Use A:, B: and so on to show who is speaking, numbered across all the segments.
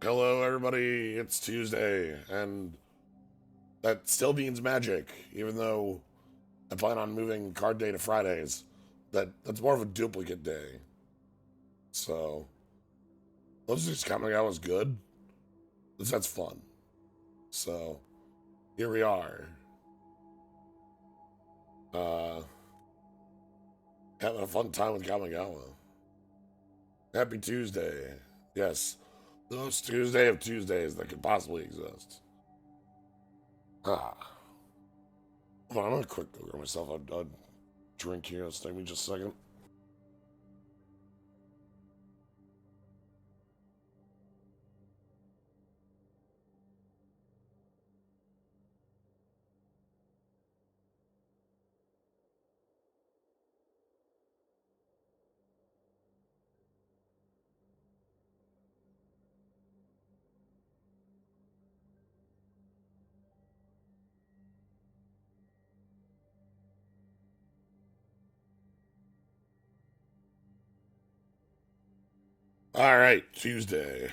A: Hello, everybody. It's Tuesday, and that still means magic, even though I plan on moving card day to Fridays. That's more of a duplicate day. So, let's just Kamigawa was good. That's fun. So, here we are. Uh, Having a fun time with Kamigawa. Happy Tuesday. Yes, the most Tuesday of Tuesdays that could possibly exist. Ah. Hold on, I'm gonna quick go grab myself a drink here. Let's take me just a second. All right, Tuesday.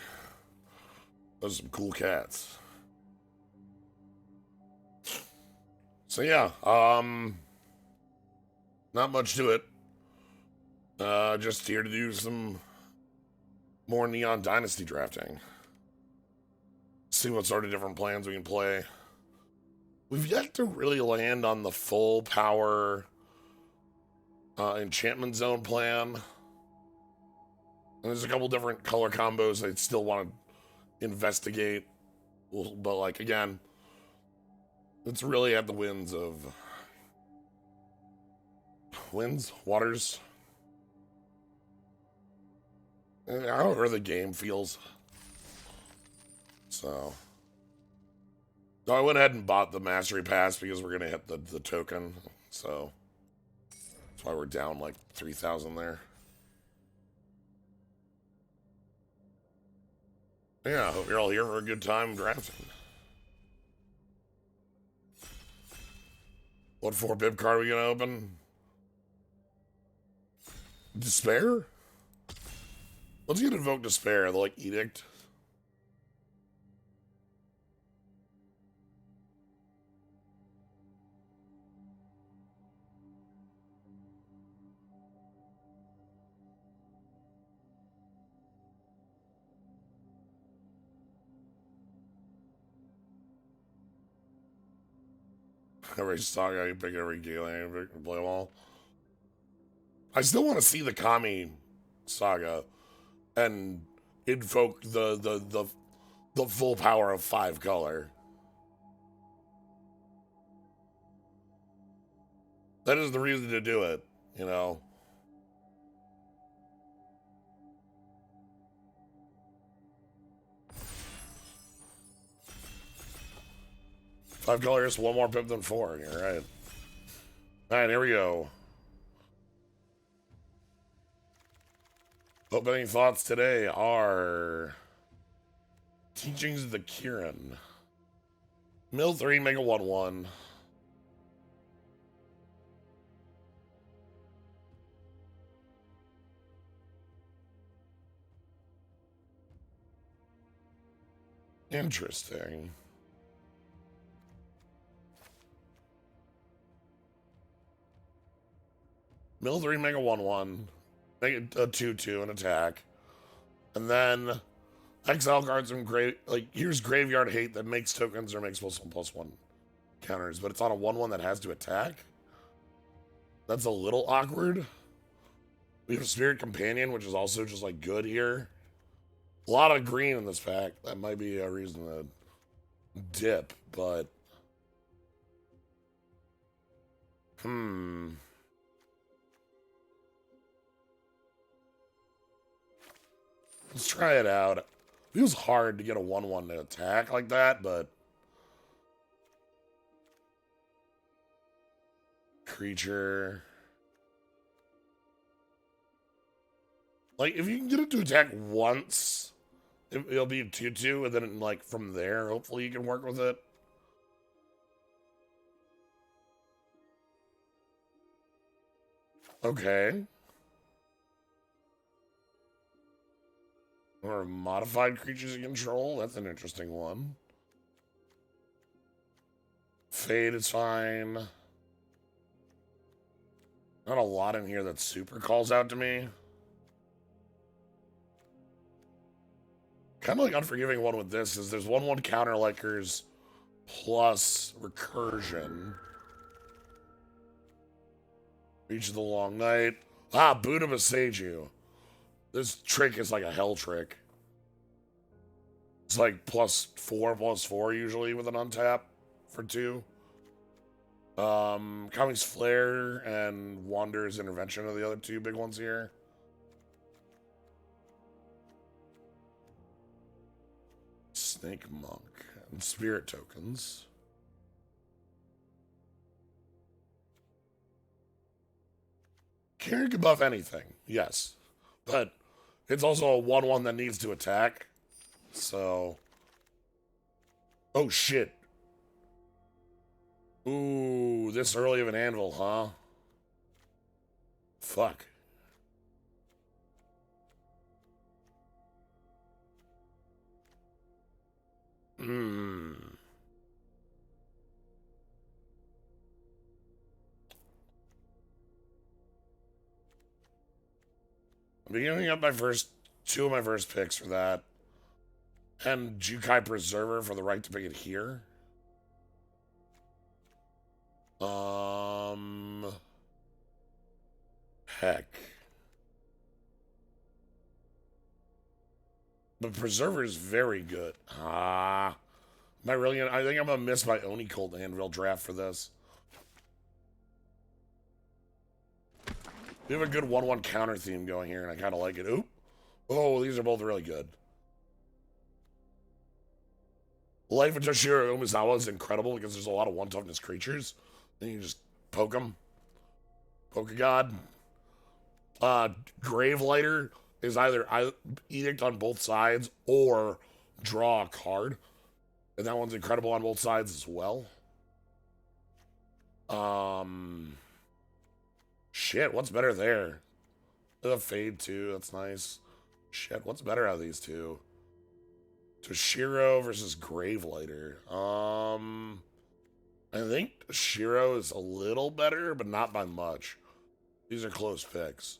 A: Those are some cool cats. So yeah, not much to it. Just here to do some more Neon Dynasty drafting. See what sort of different plans we can play. We've yet to really land on the full power enchantment zone plan. And there's a couple different color combos I'd still want to investigate. But like again, it's really at the waters. However the game feels. So I went ahead and bought the mastery pass because we're gonna hit the token. So that's why we're down like 3,000 there. Yeah, I hope you're all here for a good time drafting. What 4-bib card are we gonna open? Despair? Let's get Invoke Despair, the like edict. Every saga, you pick every Galen, you play them all. I still want to see the Kami saga and invoke the full power of 5 color. That is the reason to do it, you know. Five colors, one more pip than 4. You're right. All right, here we go. Opening thoughts today are Teachings of the Kirin. Mill 3, make a 1/1. Interesting. Mill 3, make a 1/1. Make it a 2/2 and attack. And then exile cards from here's Graveyard Hate that makes tokens or makes +1/+1 counters, but it's on a 1/1 that has to attack. That's a little awkward. We have Spirit Companion, which is also just like good here. A lot of green in this pack. That might be a reason to dip, but let's try it out. It feels hard to get a 1/1 to attack like that, but creature. Like, if you can get it to attack once, it'll be a 2/2, and then, like, from there, hopefully you can work with it. Okay. Or modified creatures you control. That's an interesting one. Fade is fine. Not a lot in here that super calls out to me. Kind of like Unforgiving one with this is there's 1/1 counter likers plus recursion. Reach of the Long Night. Ah, Buddha Maseju. This trick is like a hell trick. It's like +4/+4 usually with an untap for 2. Kami's Flare and Wander's Intervention are the other 2 big ones here. Snake Monk and Spirit Tokens. Karen can buff anything, yes. But it's also a 1/1 that needs to attack. So. Oh shit. Ooh, this early of an anvil, huh? Fuck. Hmm. I'm giving up my first 2 of my first picks for that. And Jukai Preserver for the right to pick it here. Heck. But Preserver is very good. Am I really gonna, I think I'm gonna miss my Oni Cult Anvil draft for this. We have a good 1/1 counter theme going here, and I kind of like it. Oop. Oh, these are both really good. Life of Toshiro Umezawa is incredible because there's a lot of 1-toughness creatures. Then you just poke them. Poke a god. Grave Lighter is either Edict on both sides or draw a card. And that one's incredible on both sides as well. Shit, what's better there? The Fade too, that's nice. Shit, what's better out of these 2? Toshiro versus Gravelighter. I think Toshiro is a little better, but not by much. These are close picks.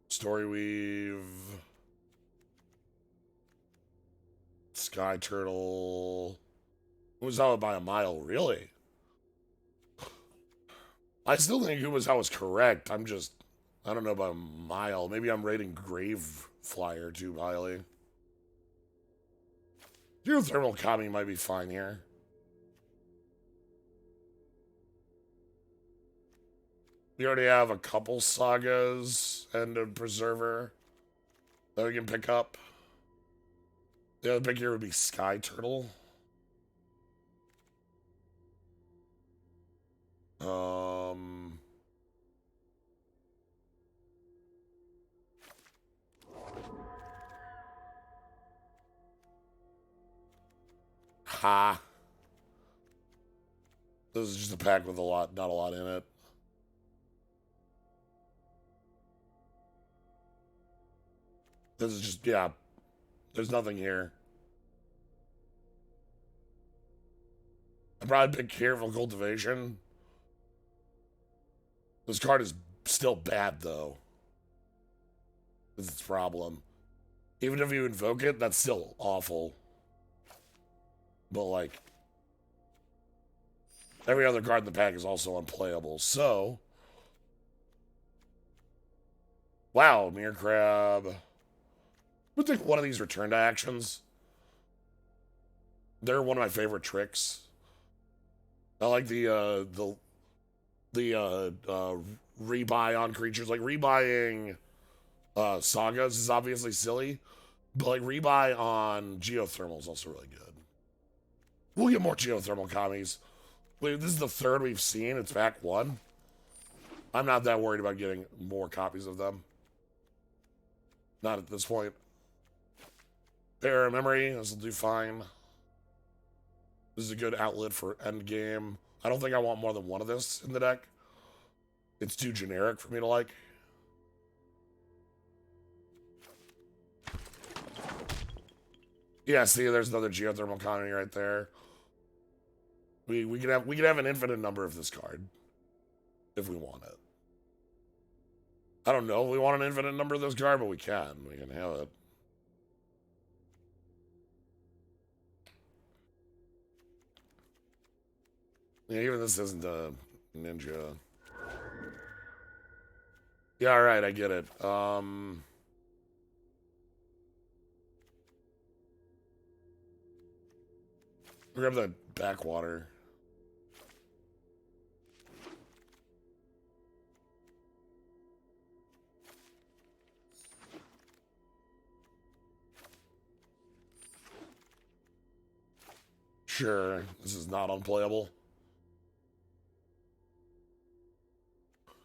A: Story Weave. Sky Turtle. Umezawa by a mile, really? I still think Umezawa was correct. I don't know about a mile. Maybe I'm rating Grave Flyer too highly. Geothermal Kami might be fine here. We already have a couple sagas and a preserver that we can pick up. The other pick here would be Sky Turtle. Ha. This is just a pack with not a lot in it. This is just, yeah. There's nothing here. I'd probably pick Careful Cultivation. This card is still bad, though. That's its problem. Even if you invoke it, that's still awful. But, like, every other card in the pack is also unplayable. So, wow, Mirror Crab. We'll take one of these return to actions. They're one of my favorite tricks. I like the rebuy on creatures. Like rebuying sagas is obviously silly, but like rebuy on geothermal is also really good. We'll get more geothermal commies. This is the 3rd we've seen. It's back 1. I'm not that worried about getting more copies of them. Not at this point. Bear Memory, this will do fine. This is a good outlet for endgame. I don't think I want more than one of this in the deck. It's too generic for me to like. Yeah, see, there's another geothermal colony right there. We could have an infinite number of this card if we want it. I don't know if we want an infinite number of this card, but we can. We can have it. Yeah, even this isn't a ninja. Yeah, all right, I get it. Grab that backwater. Sure, this is not unplayable.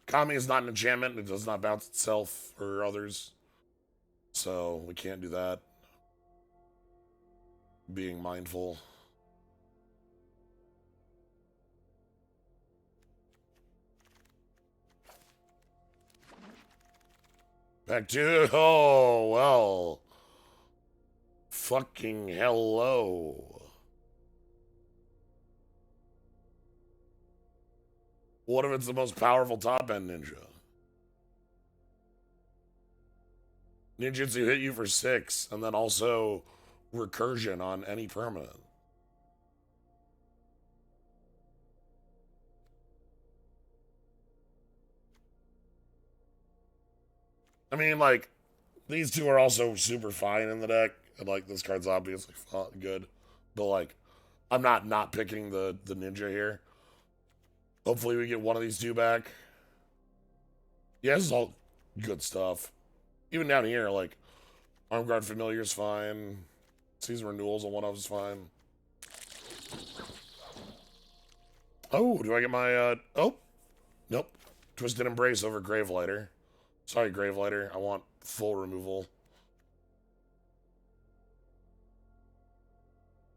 A: Kami is not an enchantment. It does not bounce itself or others. So we can't do that. Being mindful. Back to, oh, well. Fucking hello. What if it's the most powerful top end ninja? Ninjutsu hit you for 6, and then also recursion on any permanent. I mean, like, these two are also super fine in the deck, and like this card's obviously good, but like, I'm not picking the ninja here. Hopefully, we get one of these two back. Yeah, this is all good stuff. Even down here, like, Arm Guard Familiar is fine. Season Renewals on one of them is fine. Oh, do I get my, oh, nope. Twisted Embrace over Gravelighter. Sorry, Gravelighter. I want full removal.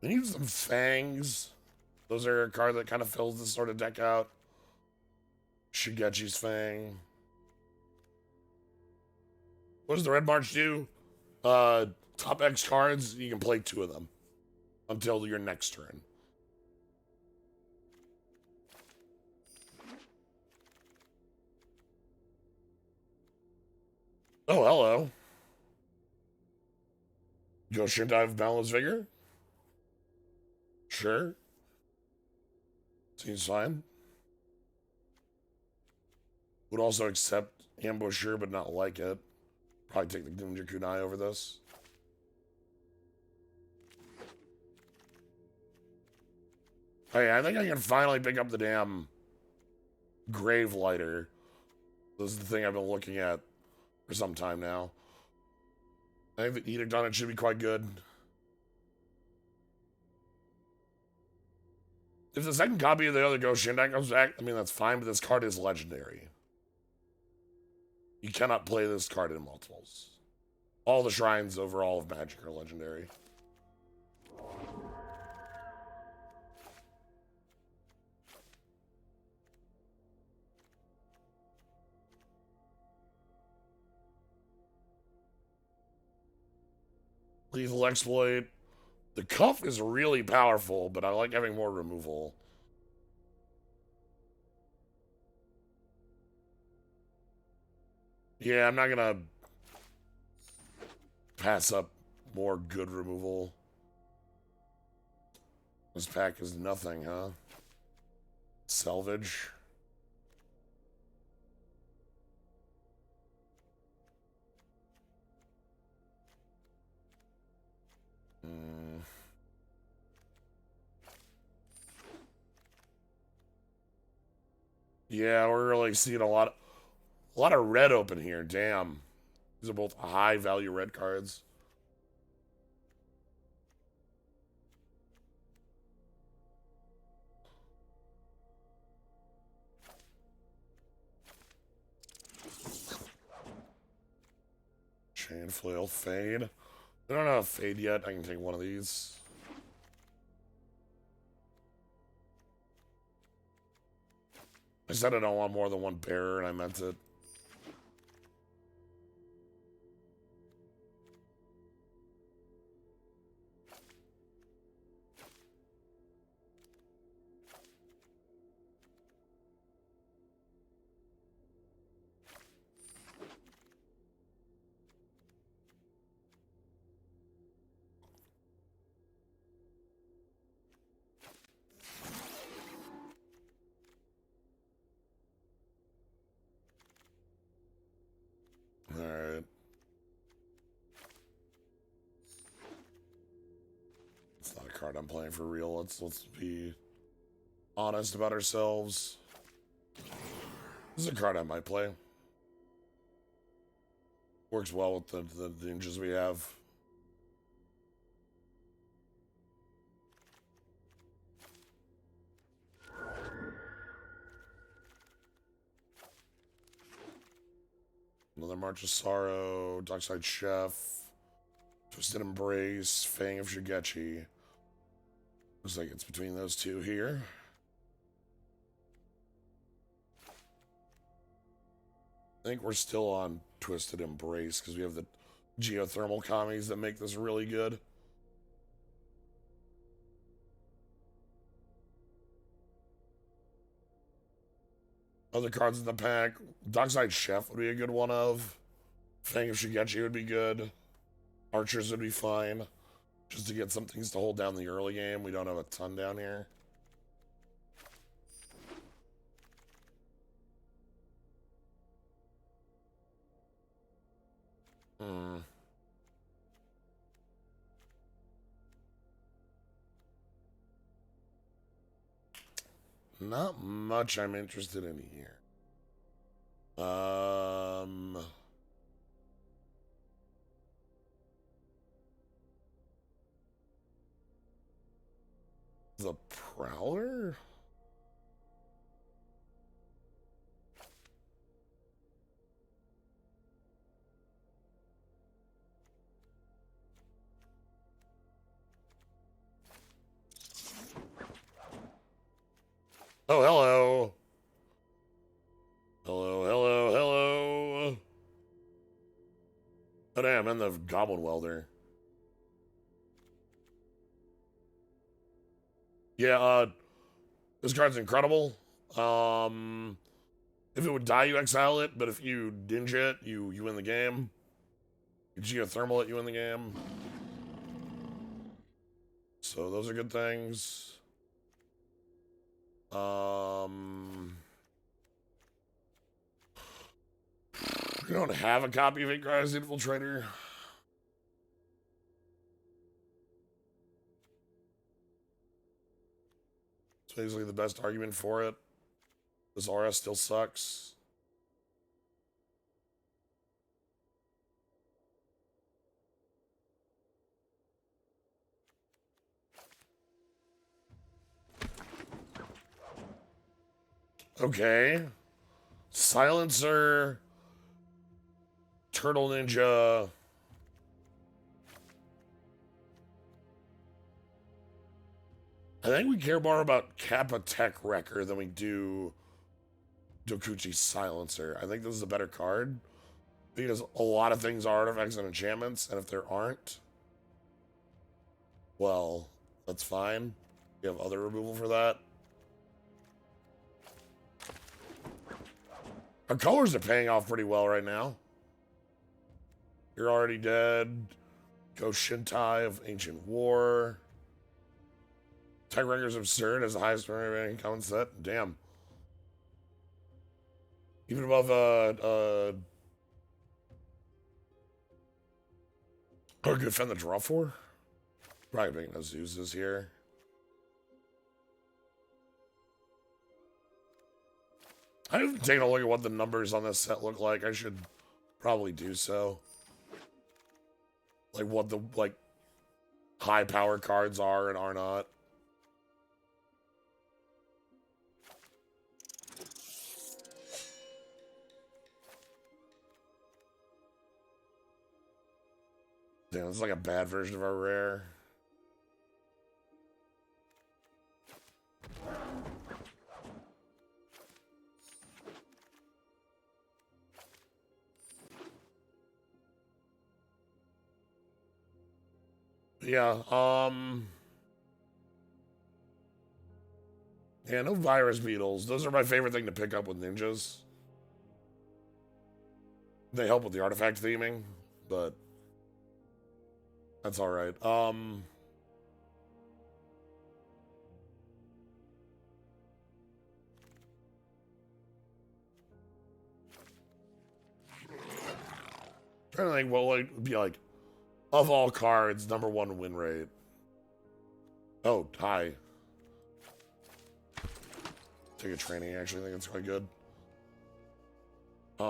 A: We need some Fangs. Those are a card that kind of fills this sort of deck out. Shigechi's Fang. What does the Red March do? Top X cards, you can play 2 of them until your next turn. Oh, hello. Goshin Dive Balance Vigor? Sure. Seems fine. Would also accept Ambusher, but not like it. Probably take the Ninja Kunai over this. Hey, I think I can finally pick up the damn Gravelighter. This is the thing I've been looking at for some time now. I think the Edict on it should be quite good. If the second copy of the other Ghost Shindak comes back, I mean, that's fine, but this card is legendary. You cannot play this card in multiples. All the shrines over all of Magic are legendary. Lethal Exploit. The Cuff is really powerful, but I like having more removal. Yeah, I'm not gonna pass up more good removal. This pack is nothing, huh? Salvage. Yeah, we're really seeing a lot of red open here. Damn. These are both high value red cards. Chain Flail, Fade. I don't have Fade yet. I can take one of these. I said I don't want more than one bearer, and I meant it. card I'm playing for real. Let's be honest about ourselves. This is a card I might play. Works well with the ninjas we have. Another March of Sorrow, Dockside Chef, Twisted Embrace, Fang of Shigechi. Looks like it's between those two here. I think we're still on Twisted Embrace because we have the geothermal commies that make this really good. Other cards in the pack, Dockside Chef would be a good one of. Fang of Shigechi would be good. Archers would be fine. Just to get some things to hold down the early game. We don't have a ton down here. Not much I'm interested in here. The Prowler? Oh, hello. Hello. Oh, damn, and the Goblin Welder. Yeah, this card's incredible. If it would die, you exile it, but if you ninja it, you win the game. You geothermal it, you win the game. So those are good things. We don't have a copy of Icarus Infiltrator. It's basically the best argument for it. This RS still sucks. Okay. Silencer. Turtle Ninja. I think we care more about Kappa Tech Wrecker than we do Dokuchi Silencer. I think this is a better card because a lot of things are artifacts and enchantments, and if there aren't, well, that's fine. You have other removal for that. Our colors are paying off pretty well right now. You're Already Dead. Ghost Shintai of Ancient War. Tech Wrecker's Absurd as the highest remaining common set. Damn. Even above or could defend the draw for? Probably making those uses here. I haven't taken a look at what the numbers on this set look like. I should probably do so. Like what the high power cards are and are not. Damn, it's like a bad version of our rare. Yeah, yeah, no virus beetles. Those are my favorite thing to pick up with ninjas. They help with the artifact theming, but that's all right. Trying to think what would be like of all cards, #1 win rate. Oh, hi. Take a training, actually. I think it's quite good. I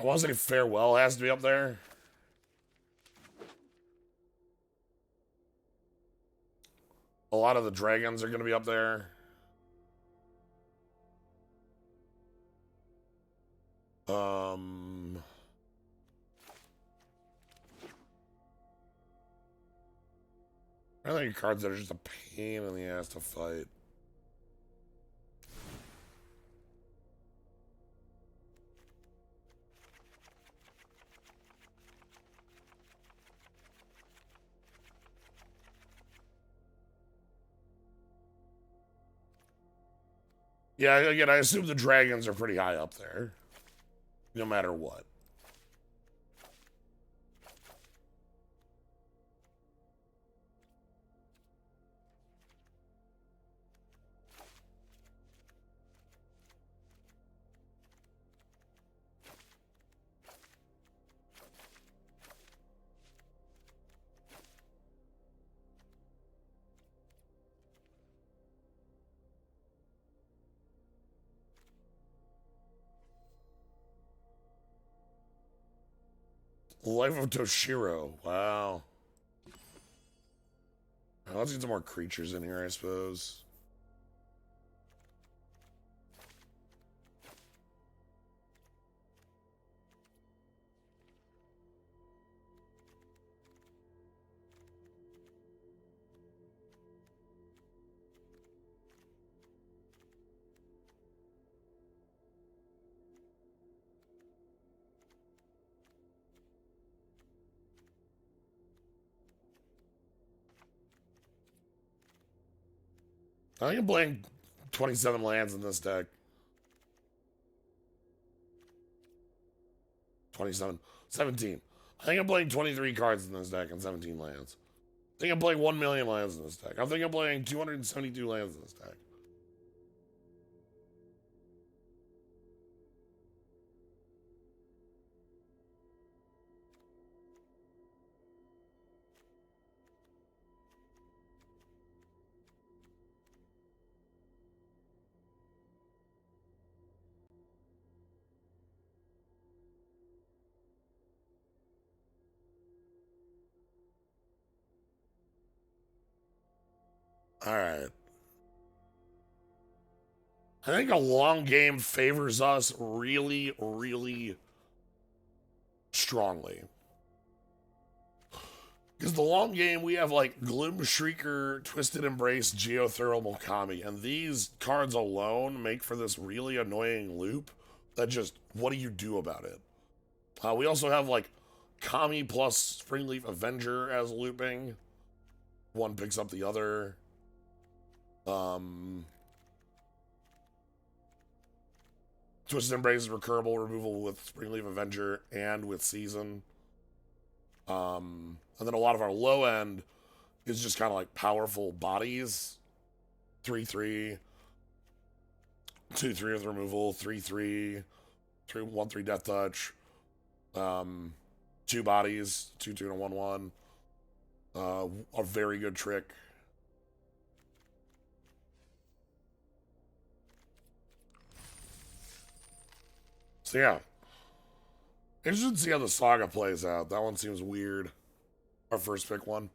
A: want to say farewell has to be up there. A lot of the dragons are going to be up there. I think cards that are just a pain in the ass to fight. Yeah, again, I assume the dragons are pretty high up there. No matter what. Life of Toshiro. Wow. Let's get some more creatures in here, I suppose. I think I'm playing 27 lands in this deck. 27. 17. I think I'm playing 23 cards in this deck and 17 lands. I think I'm playing 1 million lands in this deck. I think I'm playing 272 lands in this deck. Alright. I think a long game favors us really, really strongly. Because the long game, we have like Gloom Shrieker, Twisted Embrace, Geothermal Kami, and these cards alone make for this really annoying loop that just, what do you do about it? We also have like Kami plus Springleaf Avenger as looping. One picks up the other. Twisted Embrace is recurable removal with Springleaf Avenger and with Season. And then a lot of our low end is just kind of like powerful bodies. 3/3, 2/3 with removal, 3/3, 1/3 death touch. Two bodies, 2/2 and a 1/1. A very good trick. So yeah. Interested to see how the saga plays out. That one seems weird. Our first pick one.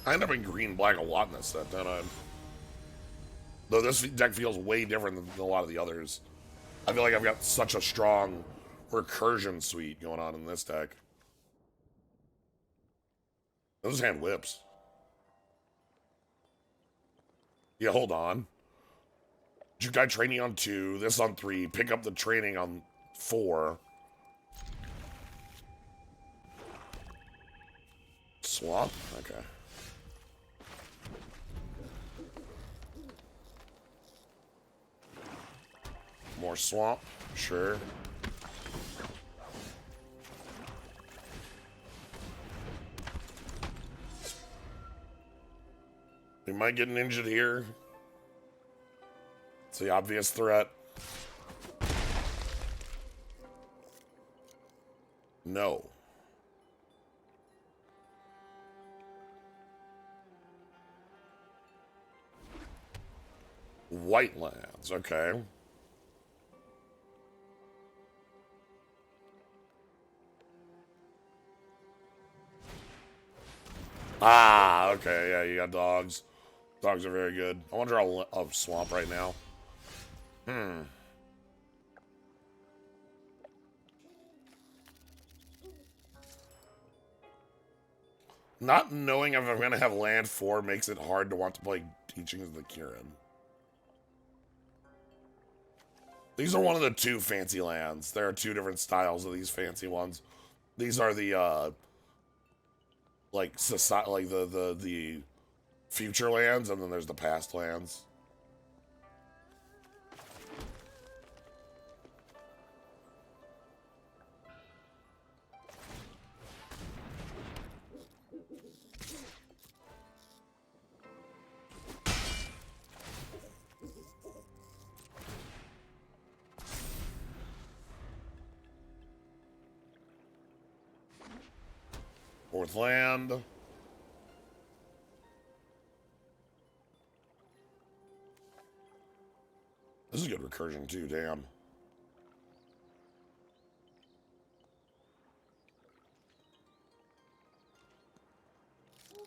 A: I end up in green-black a lot in this set, don't I? Though this deck feels way different than a lot of the others. I feel like I've got such a strong recursion suite going on in this deck. Those hand whips. Yeah, hold on. Jukai training on 2, this on 3, pick up the training on 4. Swamp? Okay. More swamp? Sure. We might get ninja'd here. It's the obvious threat. No. White lands, okay. Ah, okay, yeah, you got dogs. Dogs are very good. I want to draw a swamp right now. Not knowing if I'm going to have land 4 makes it hard to want to play Teachings of the Kirin. These are one of the 2 fancy lands. There are 2 different styles of these fancy ones. These are the, like, society, like the future lands, and then there's the past lands. Fourth land. This is good recursion too, damn.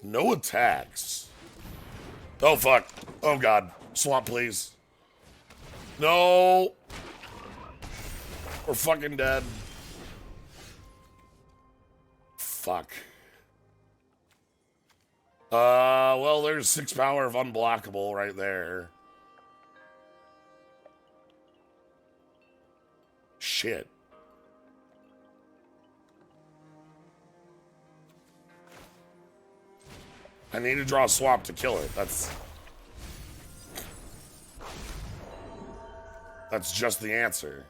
A: No attacks. Oh, fuck. Oh, God. Swamp, please. No. We're fucking dead. Fuck. Well, there's 6 power of unblockable right there. Shit. I need to draw a swamp to kill it. That's just the answer.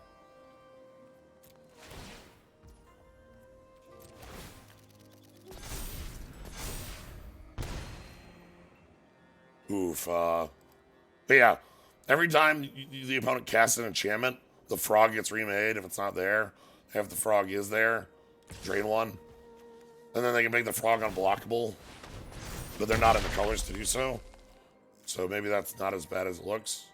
A: Oof, but yeah, every time the opponent casts an enchantment, the frog gets remade if it's not there. If the frog is there, drain 1. And then they can make the frog unblockable, but they're not in the colors to do so. So maybe that's not as bad as it looks.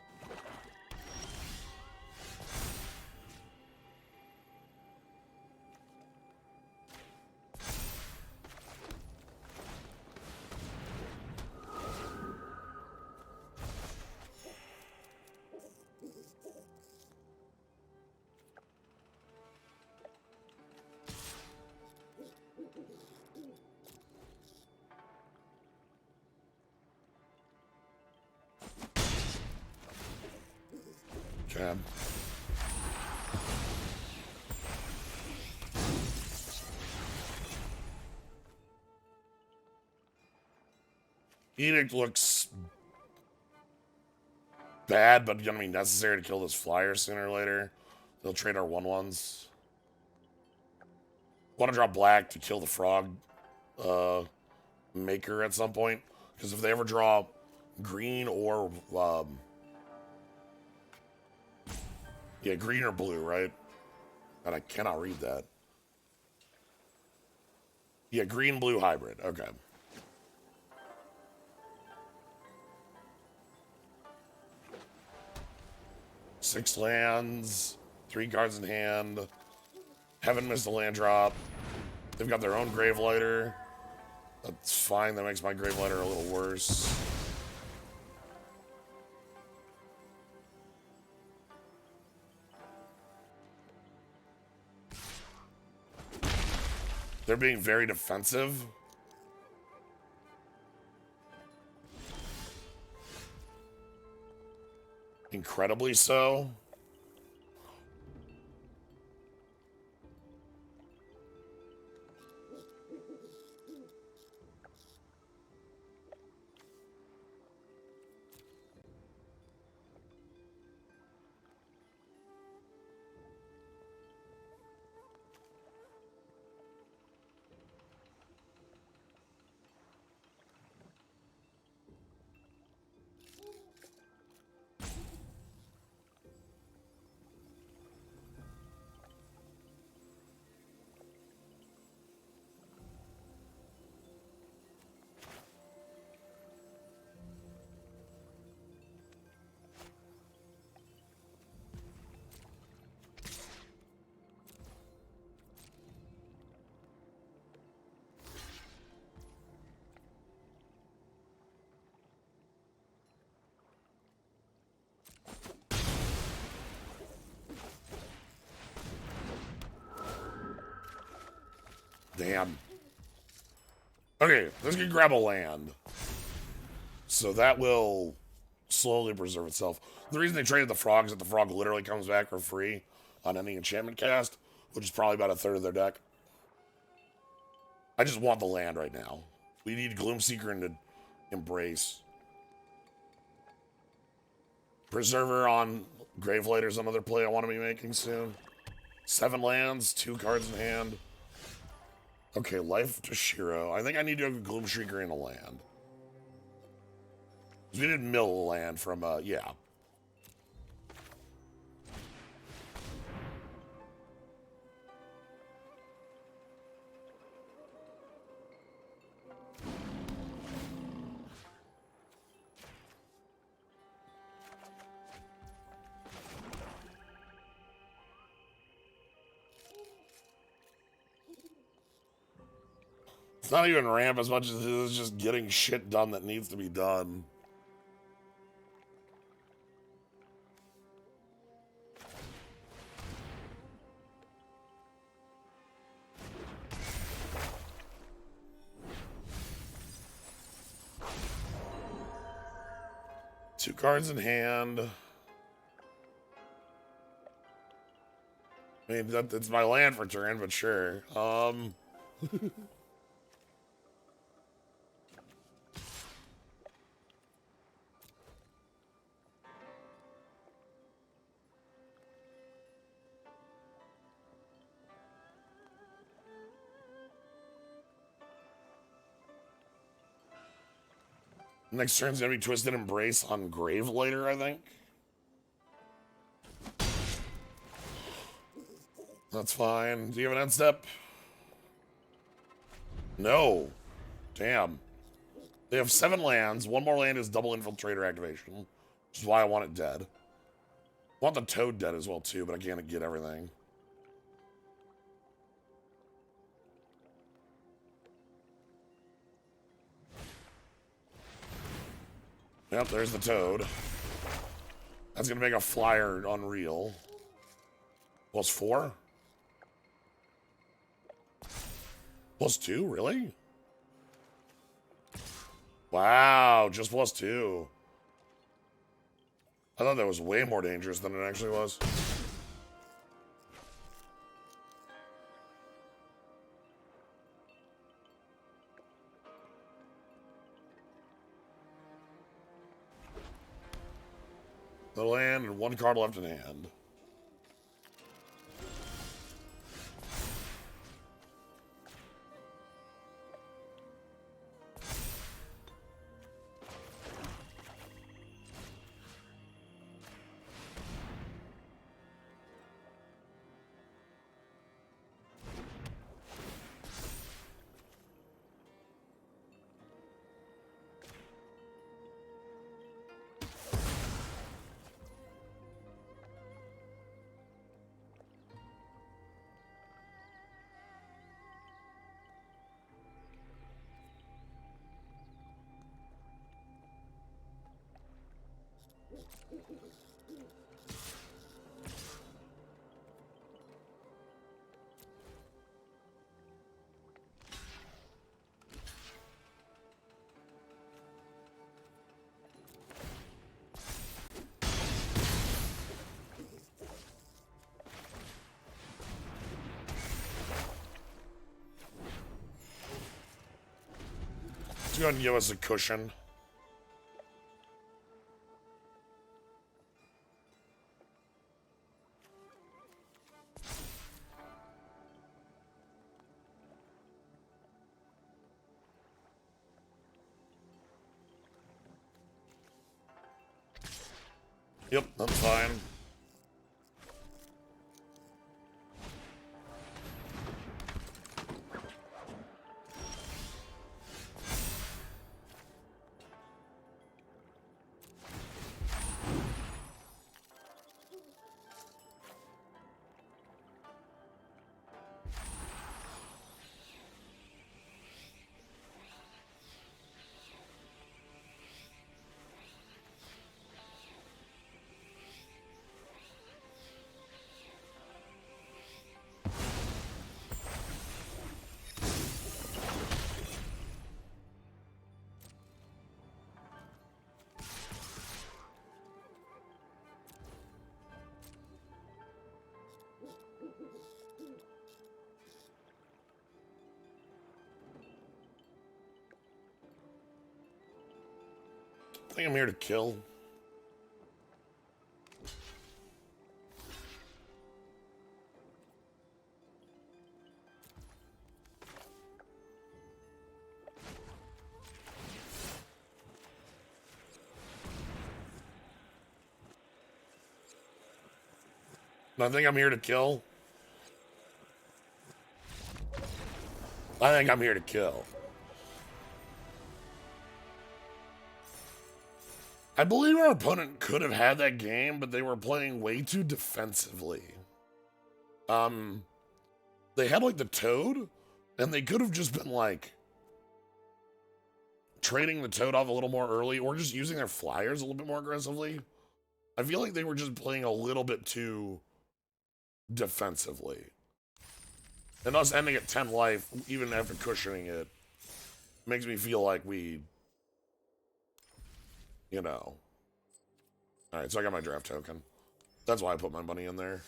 A: Okay. Edict looks bad, but gonna be necessary to kill this flyer sooner or later. They'll trade our 1/1s. Want to draw black to kill the frog maker at some point, because if they ever draw green or yeah, green or blue, right? And I cannot read that. Yeah, green-blue hybrid. Okay. Six lands, 3 cards in hand. Haven't missed a land drop. They've got their own Gravelighter. That's fine. That makes my Gravelighter a little worse. They're being very defensive. Incredibly so. Damn. Okay, let's get grab a land. So that will slowly preserve itself. The reason they traded the frog is that the frog literally comes back for free on any enchantment cast, which is probably about a third of their deck. I just want the land right now. We need Gloomseeker and Embrace. Preserver on Gravelight is another play I want to be making soon. 7 lands, 2 cards in hand. Okay, Life to Shiro. I think I need to have a Gloomshrieker and a land. We did mill a land from, yeah. It's not even ramp as much as it is just getting shit done that needs to be done. Two cards in hand. I mean, it's my land for turn, but sure. Next turn's gonna be Twisted Embrace on Gravelighter, I think. That's fine. Do you have an end step? No. Damn. They have 7 lands. 1 more land is double Infiltrator activation, which is why I want it dead. I want the Toad dead as well, too, but I can't get everything. Yep, there's the Toad. That's gonna make a flyer unreal. +4? +2, really? Wow, just +2. I thought that was way more dangerous than it actually was. The land and 1 card left in hand. Let's go ahead and give us a cushion. Yep, that's fine. think I'm here to kill. I think I'm here to kill. I think I'm here to kill. I believe our opponent could have had that game, but they were playing way too defensively. They had like the Toad, and they could have just been like trading the Toad off a little more early, or just using their flyers a little bit more aggressively. I feel like they were just playing a little bit too defensively. And us ending at 10 life, even after cushioning it, makes me feel like we, you know. Alright, so I got my draft token. That's why I put my money in there.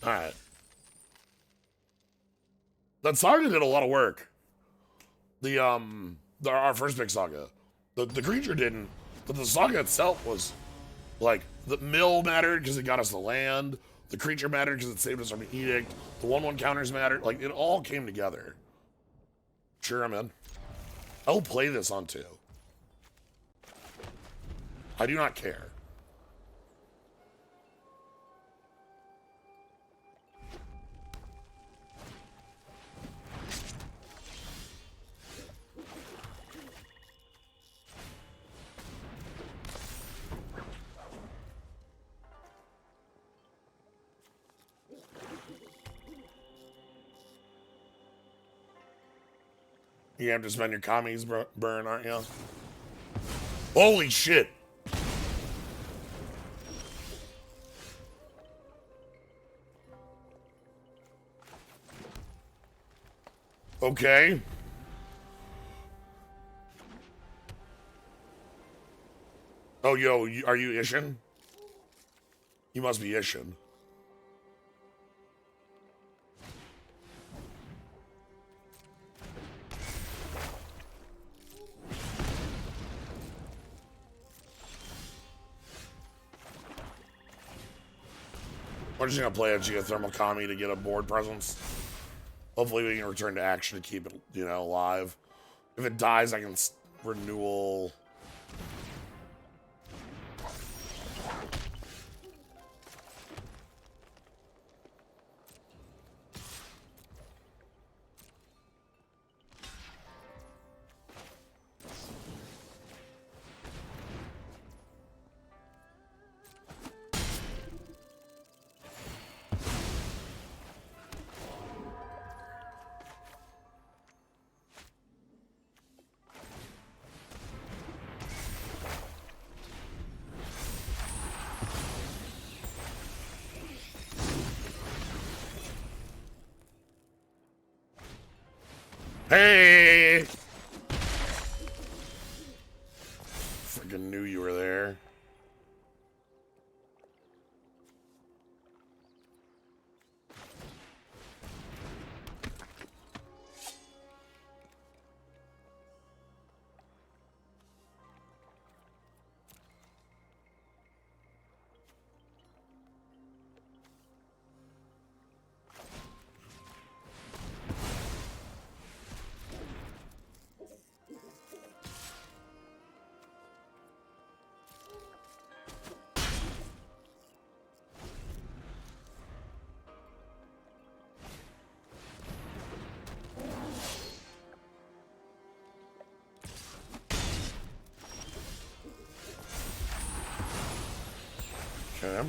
A: Alright. That saga did a lot of work. Our first big saga. The creature didn't, but the saga itself was, like, the mill mattered because it got us the land. The creature mattered because it saved us from an edict. The 1/1 counters mattered. Like, it all came together. Sure, I'm in. I'll play this on 2. I do not care. You have to spend your commies burn, aren't you? Holy shit! Okay. Oh, yo, are you Ishin? You must be Ishin. We're just gonna play a geothermal commie to get a board presence. Hopefully we can return to action to keep it, you know, alive. If it dies, I can renewal. Hey! Freaking knew you were there. Okay.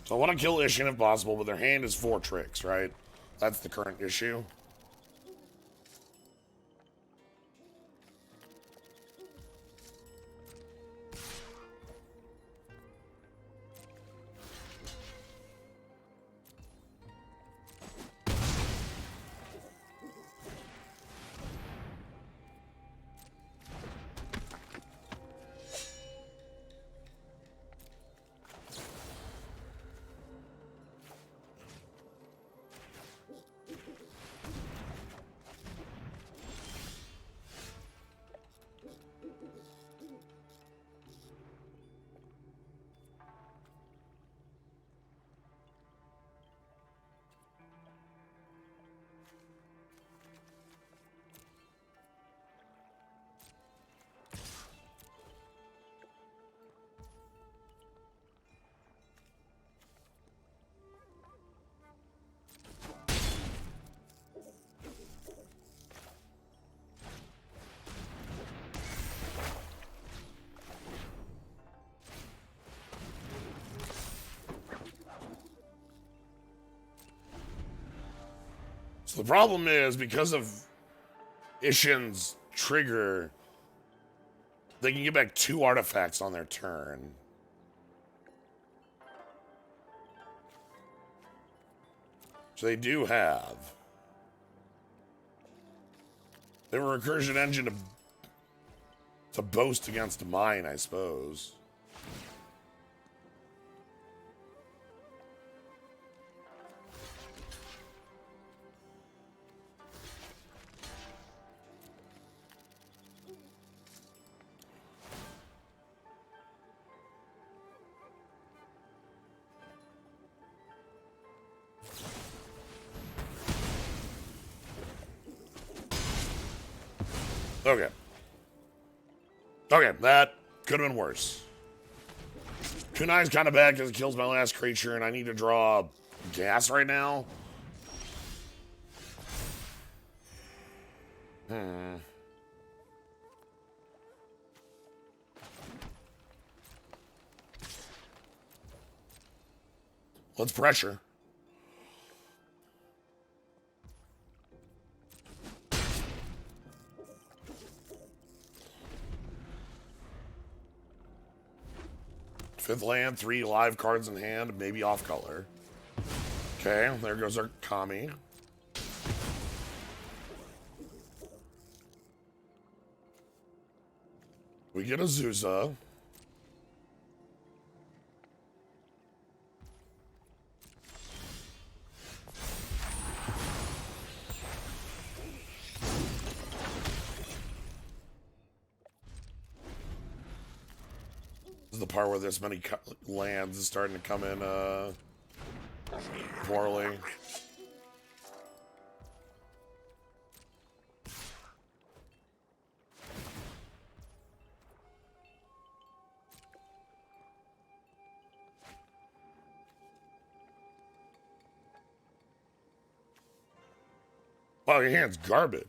A: So I want to kill Ishin if possible, but their hand is 4 tricks, right? That's the current issue. So the problem is, because of Ishin's trigger, they can get back 2 artifacts on their turn. So they do have. They have a recursion engine to boast against mine, I suppose. Okay. Okay, that could have been worse. Kunai's kind of bad because it kills my last creature, and I need to draw gas right now. Let's pressure. Fifth land, 3 live cards in hand, maybe off color. Okay, there goes our Kami. We get a Zuza. This is the part where this many lands is starting to come in poorly. Wow, your hand's garbage.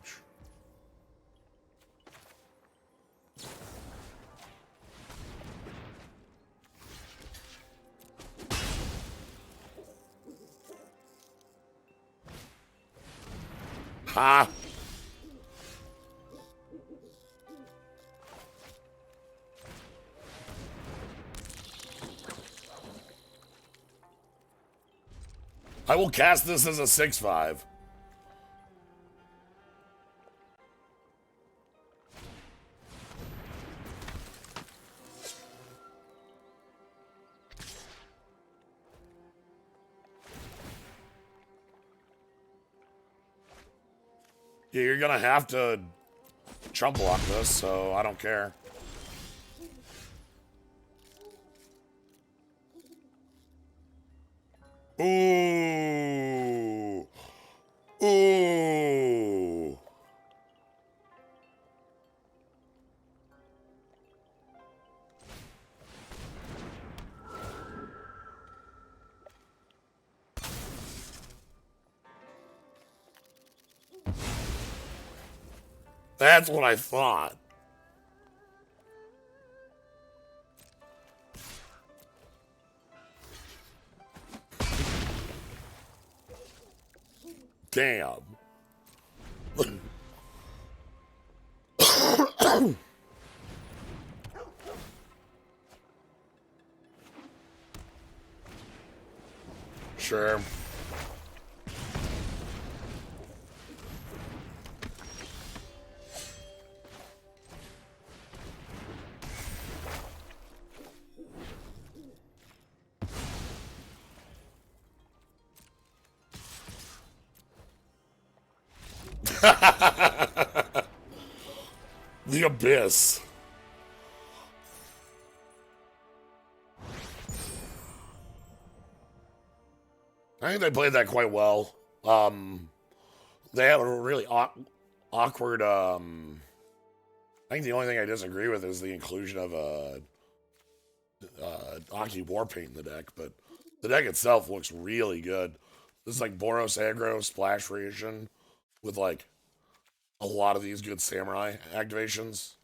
A: Ha! I will cast this as a 6/5. Yeah, you're gonna have to chump block this, so I don't care. Ooh. Ooh. That's what I thought. Damn. Sure. The Abyss. I think they played that quite well. They have a really awkward. I think the only thing I disagree with is the inclusion of Aki Warpaint in the deck, but the deck itself looks really good. This is like Boros aggro splash variation with like a lot of these good samurai activations.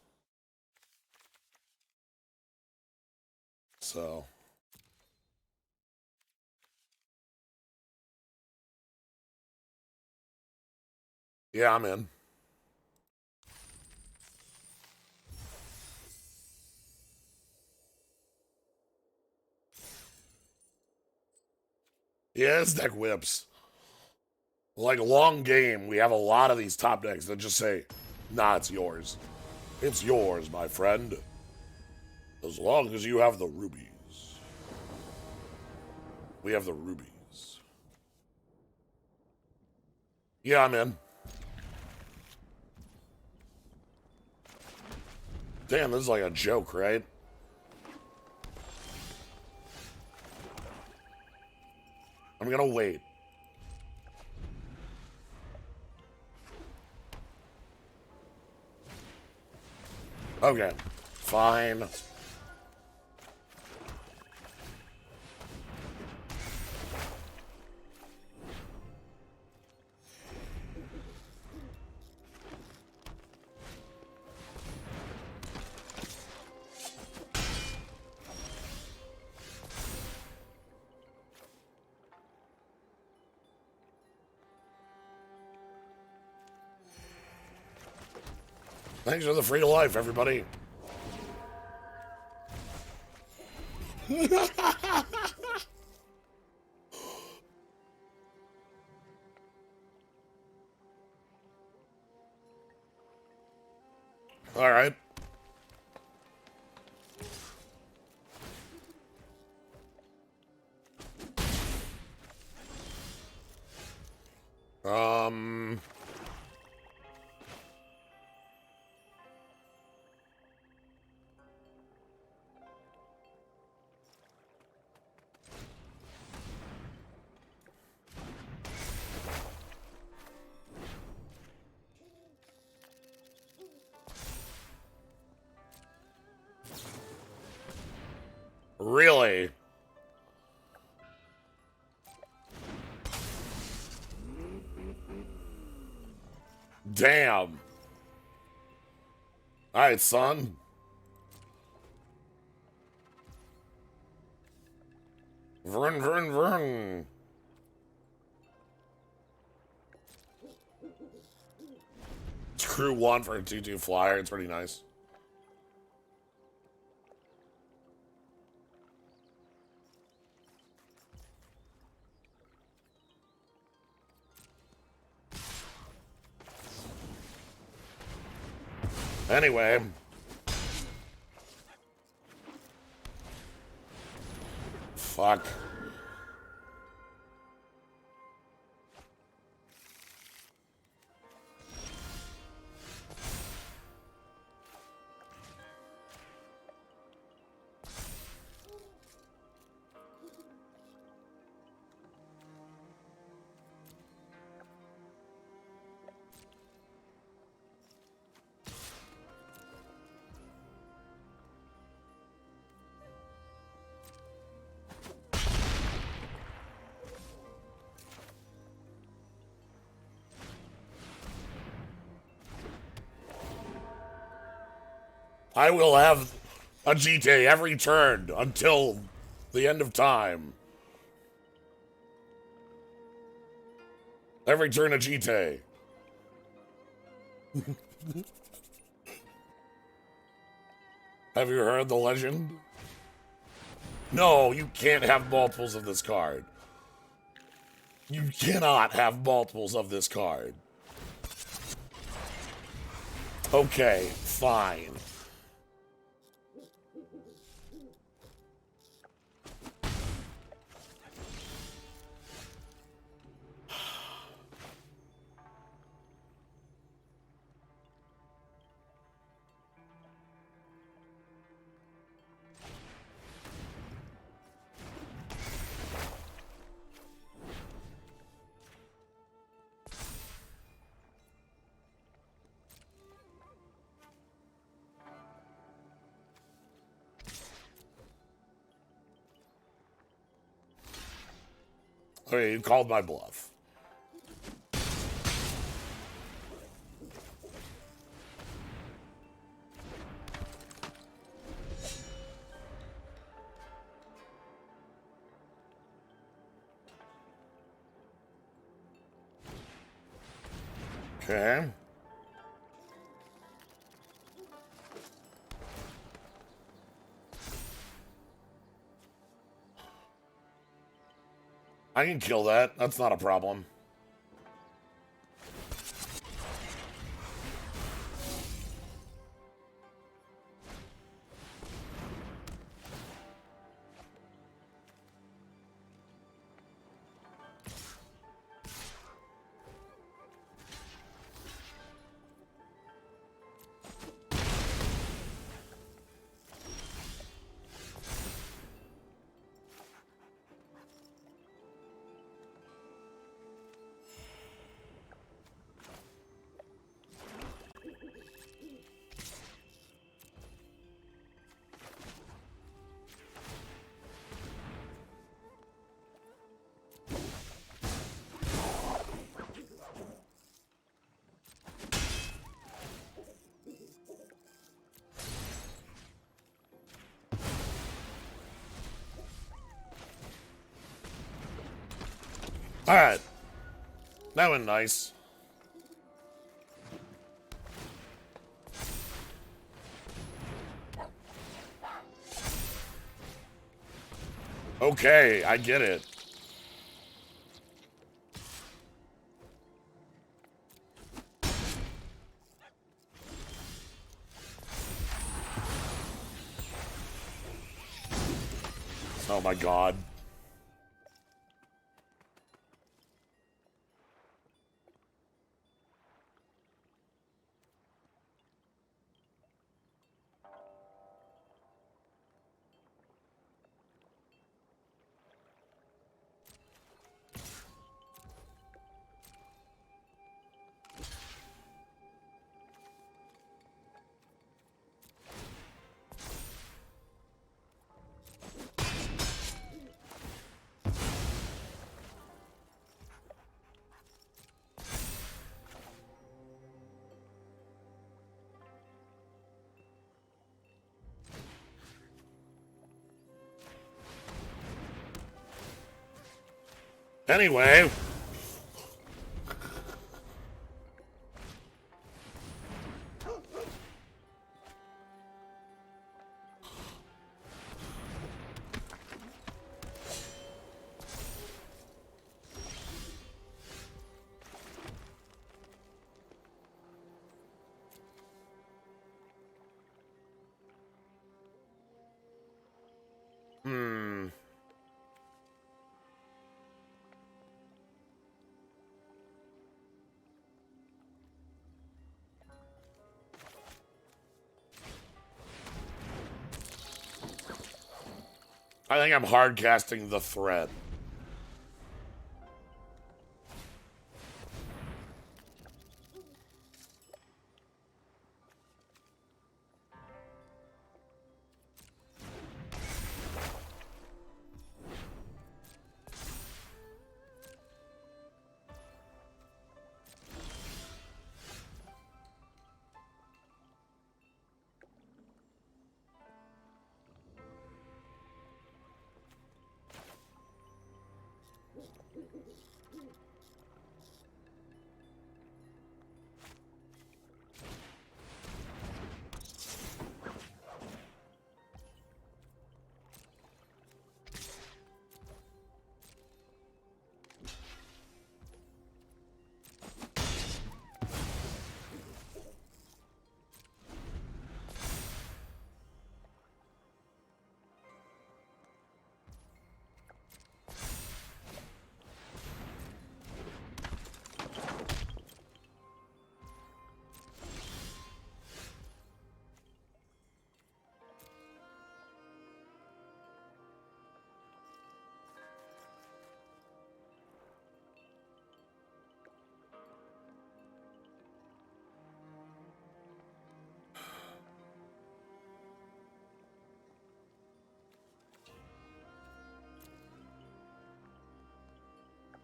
A: So Yeah, I'm in. Yeah, this deck whips. Like long game, we have a lot of these top decks that just say, nah, it's yours. It's yours, my friend. As long as you have the rubies. We have the rubies. Yeah, I'm in. Damn, this is like a joke, right? I'm gonna wait. Okay, fine. Thanks for the free to life, everybody. All right. Um. Really? Damn. All right, son. Vrn, vrn, vrn. It's crew 1 for a 2-2 flyer. It's pretty nice. Anyway. Fuck. I will have a GT every turn until the end of time. Every turn a GT. Have you heard the legend? No, you can't have multiples of this card. You cannot have multiples of this card. Okay, fine. Okay, you called my bluff. Okay. I can kill that. That's not a problem. All right. That went nice. Okay, I get it. Oh my god. Anyway. I think I'm hard casting the threat.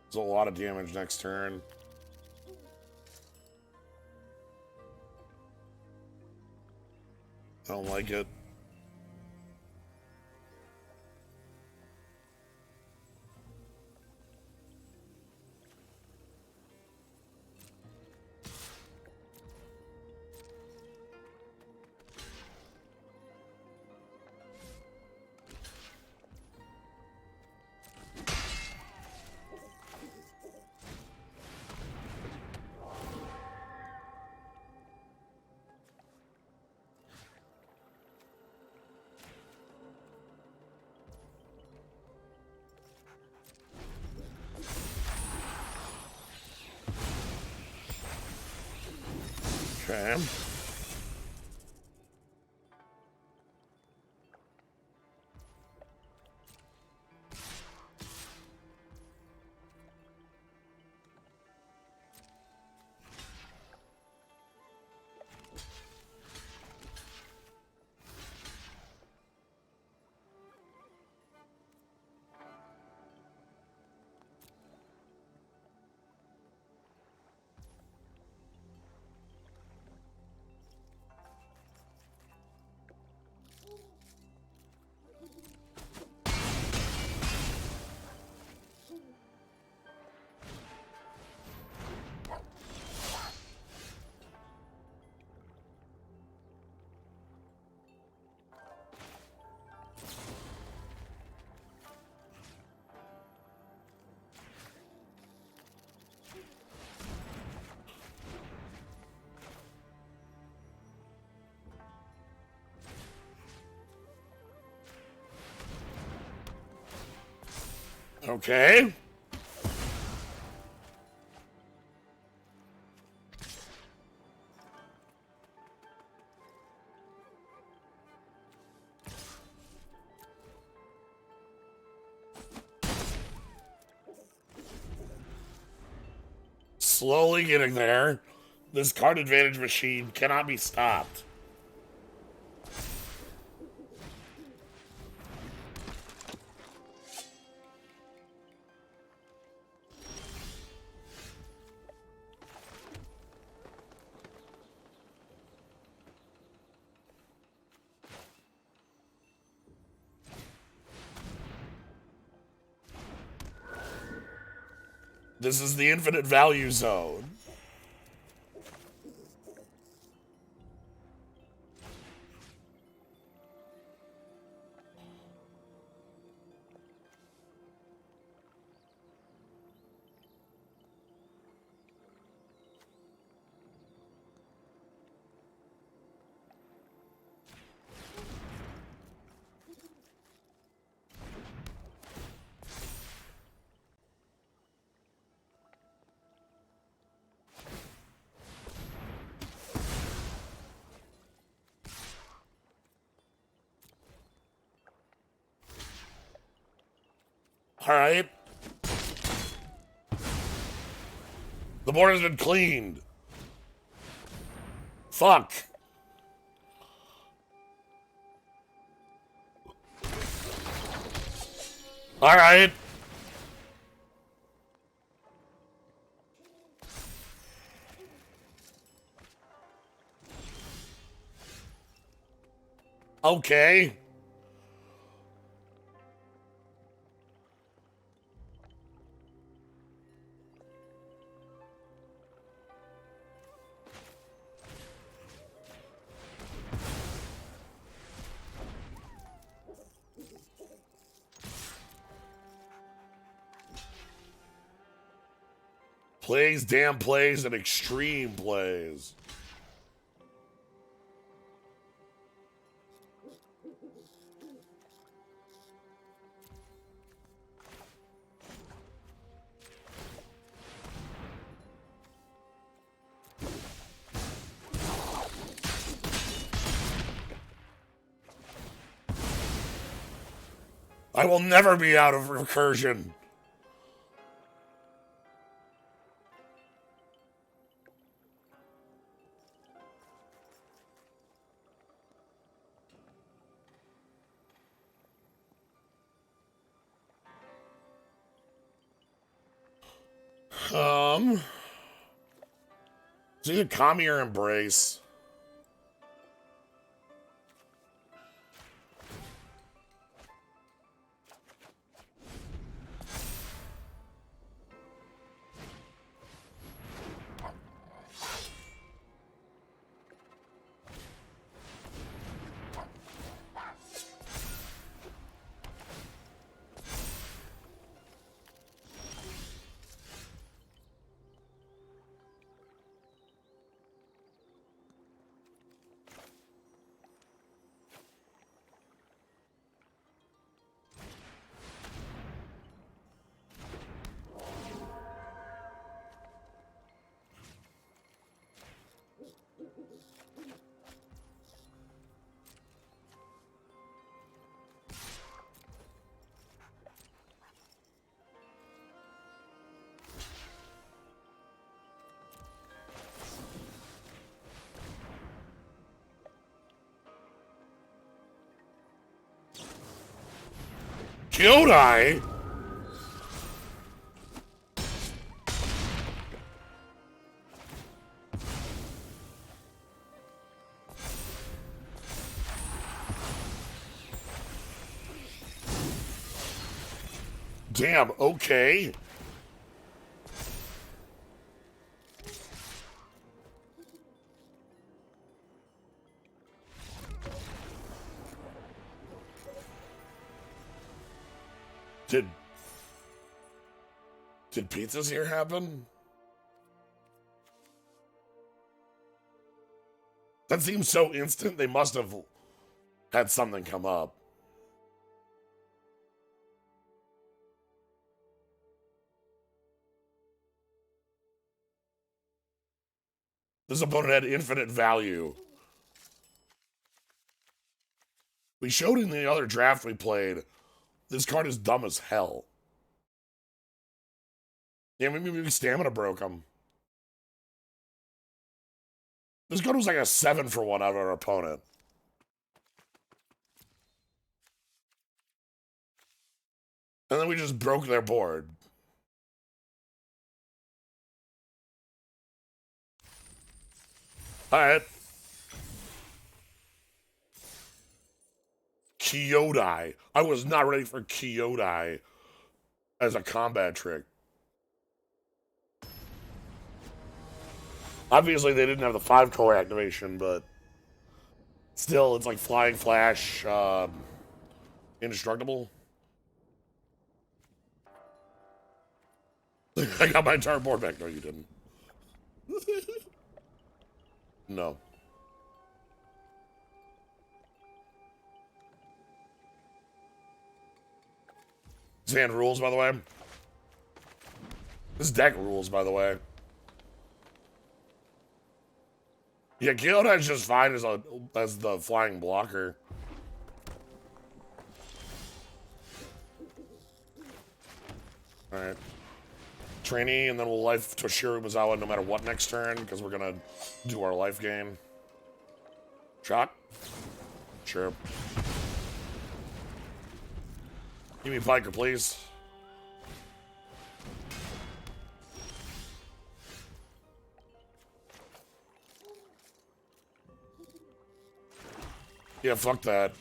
A: It's a lot of damage next turn. I don't like it. Okay. Okay. Slowly getting there. This card advantage machine cannot be stopped. This is the infinite value zone. All right. The board has been cleaned. Fuck. All right. Okay. Plays, damn plays, and extreme plays. I will never be out of recursion. It's either Kami or Embrace. Kyodai? Damn, okay. Did pizzas here happen? That seems so instant, they must have had something come up. This opponent had infinite value. We showed in the other draft we played, this card is dumb as hell. Yeah, maybe stamina broke him. This card was like a 7 for 1 out of our opponent. And then we just broke their board. Alright. Kyodai. I was not ready for Kyodai as a combat trick. Obviously, they didn't have the 5-core activation, but still, it's like Flying Flash, indestructible. I got my entire board back. No, you didn't. No. This hand rules, by the way. This deck rules, by the way. Yeah, Kyodai's just fine as the flying blocker. Alright. Trainee, and then we'll life Toshiro Mizawa no matter what next turn, because we're gonna do our life gain. Shot? Sure. Give me Piker, please. Yeah, fuck that.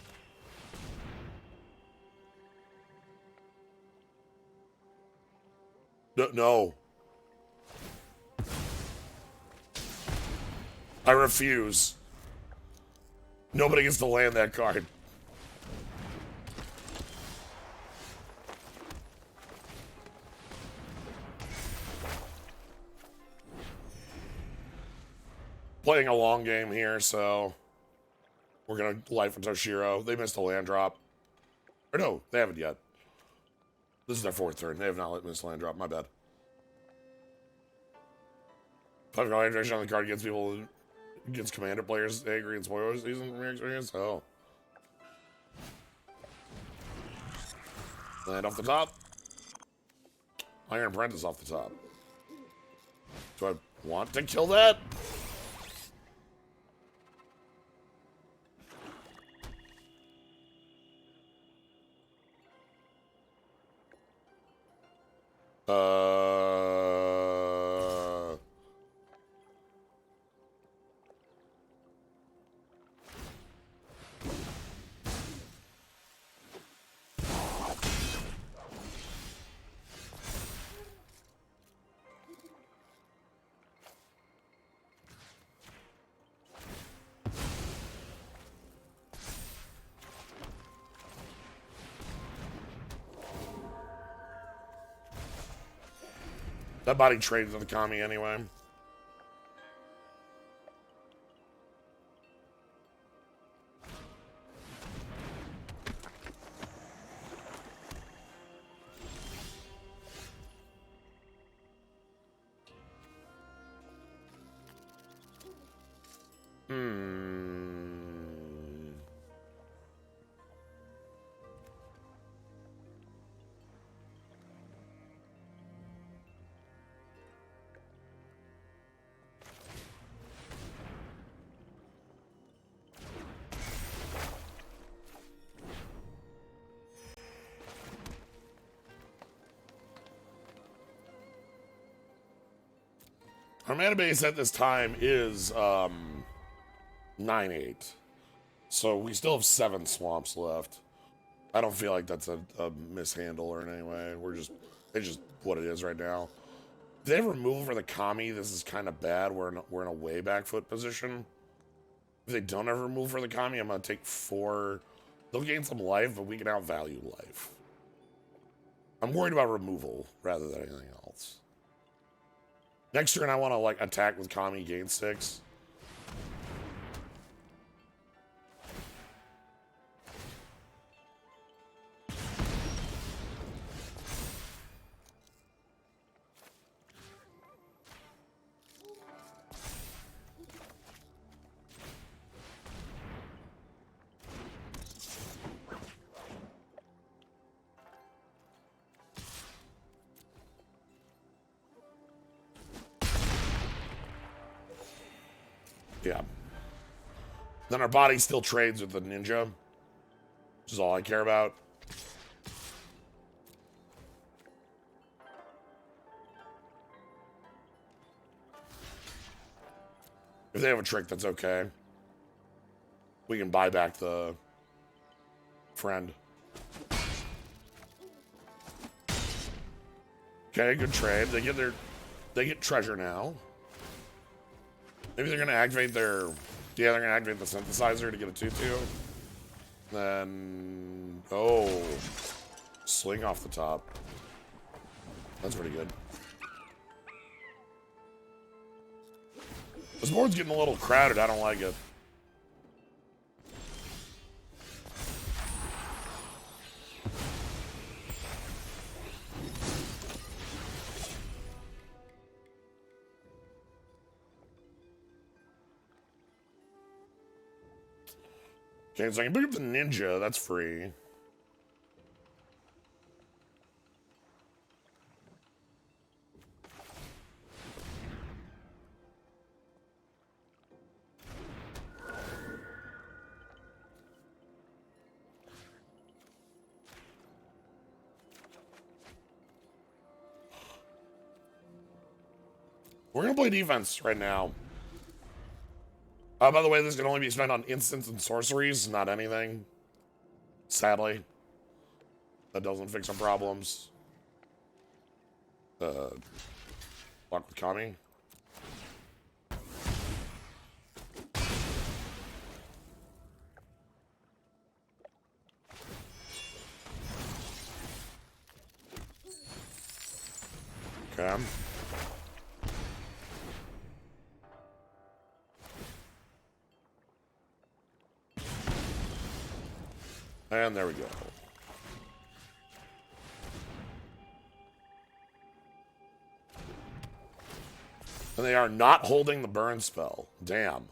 A: No. I refuse. Nobody gets to land that card. Playing a long game here, so we're gonna life and Toshiro. They missed a land drop. Or no, they haven't yet. This is their 4th turn. They have not missed a land drop. My bad. Public hydration on the card gets people, gets commander players angry and spoilers season from your experience. Oh. Land off the top. Iron Apprentice off the top. Do I want to kill that? That body trades to the Kami anyway. Our mana base at this time is 9-8. So we still have 7 swamps left. I don't feel like that's a mishandle in any way. It's just what it is right now. If they have removal for the Kami, this is kind of bad. We're in a way back foot position. If they don't have removal for the Kami, I'm going to take 4. They'll gain some life, but we can outvalue life. I'm worried about removal rather than anything else. Next turn, I want to like attack with Kami, gain 6. Yeah. Then our body still trades with the ninja, which is all I care about. If they have a trick, that's okay. We can buy back the friend. Okay, good trade. They get treasure now. Maybe they're gonna activate they're gonna activate the synthesizer to get a 2/2. Then sling off the top. That's pretty good. This board's getting a little crowded. I don't like it. Okay, so I can pick up the ninja. That's free. We're going to play defense right now. By the way, this can only be spent on instants and sorceries, not anything. Sadly. That doesn't fix some problems. Lock with Kami. Okay. And there we go. And they are not holding the burn spell. Damn.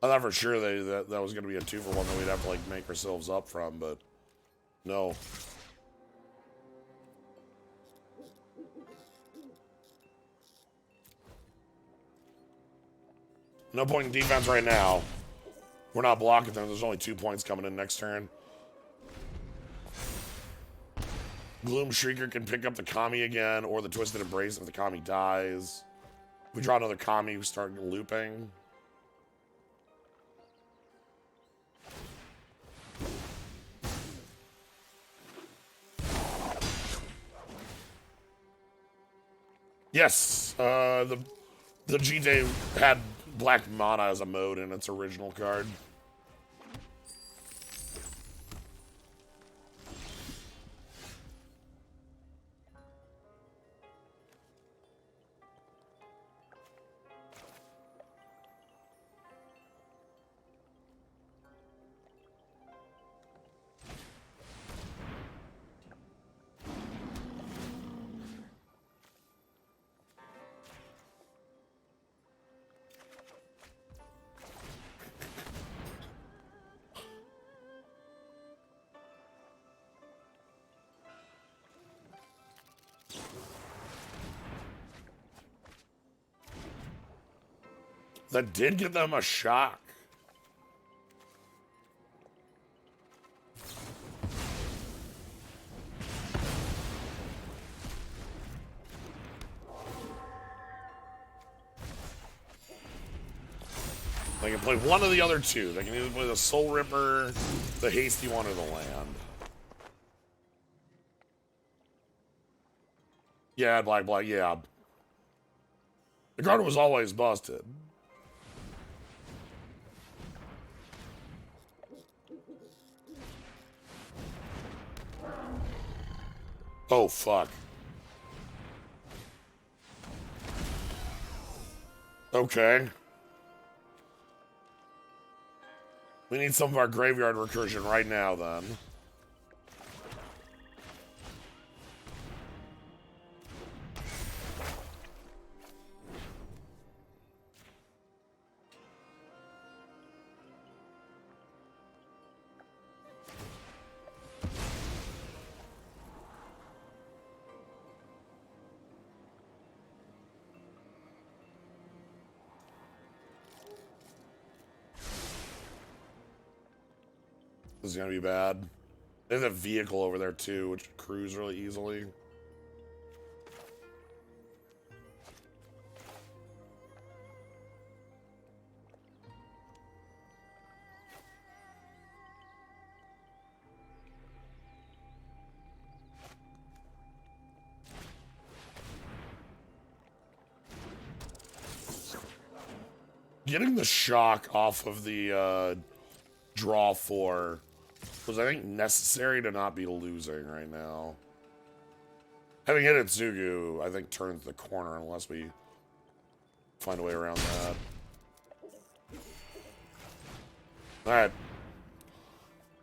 A: I thought for sure that was going to be a 2-for-1 that we'd have to like make ourselves up from, but no. No point in defense right now. We're not blocking them. There's only 2 points coming in next turn. Gloom Shrieker can pick up the Kami again, or the Twisted Embrace if the Kami dies. If we draw another Kami, we start looping. Yes, the GJ had Black Mana as a mode in its original card. That did give them a shock. They can play one of the other two. They can either play the Soul Ripper, the Hasty One, or the Land. Yeah, black, yeah. The card was always busted. Oh, fuck. Okay. We need some of our graveyard recursion right now, then. This is gonna be bad. There's a vehicle over there too, which can cruise really easily. Getting the shock off of the draw 4 was, I think, necessary to not be losing right now. Having hit Itsugu, I think, turns the corner unless we find a way around that. Alright.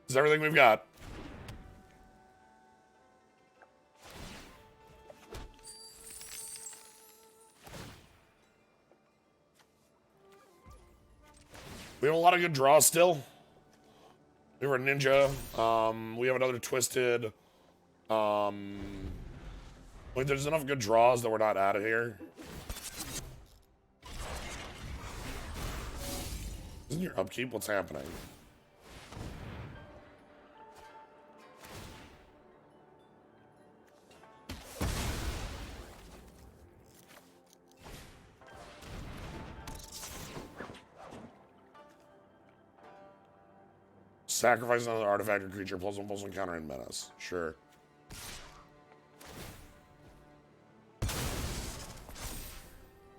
A: This is everything we've got. We have a lot of good draws still. We were a ninja. We have another twisted. Like, there's enough good draws that we're not out of here. Isn't your upkeep? What's happening? Sacrifice another artifact or creature, +1/+1 counter and menace. Sure.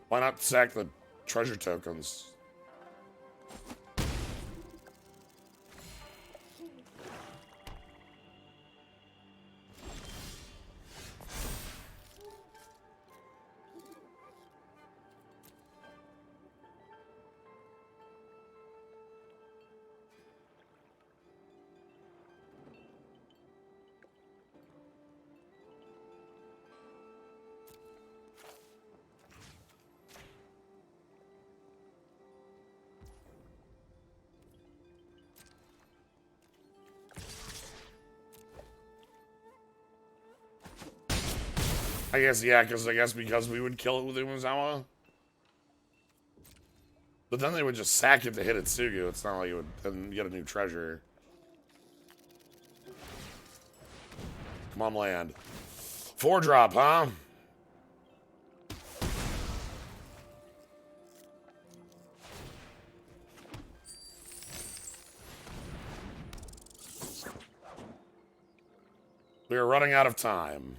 A: Why not sack the treasure tokens? I guess, yeah, because we would kill it with Umezawa. But then they would just sack it to hit Itsugu. It's not like you would then get a new treasure. Come on, land. 4-drop, huh? We are running out of time.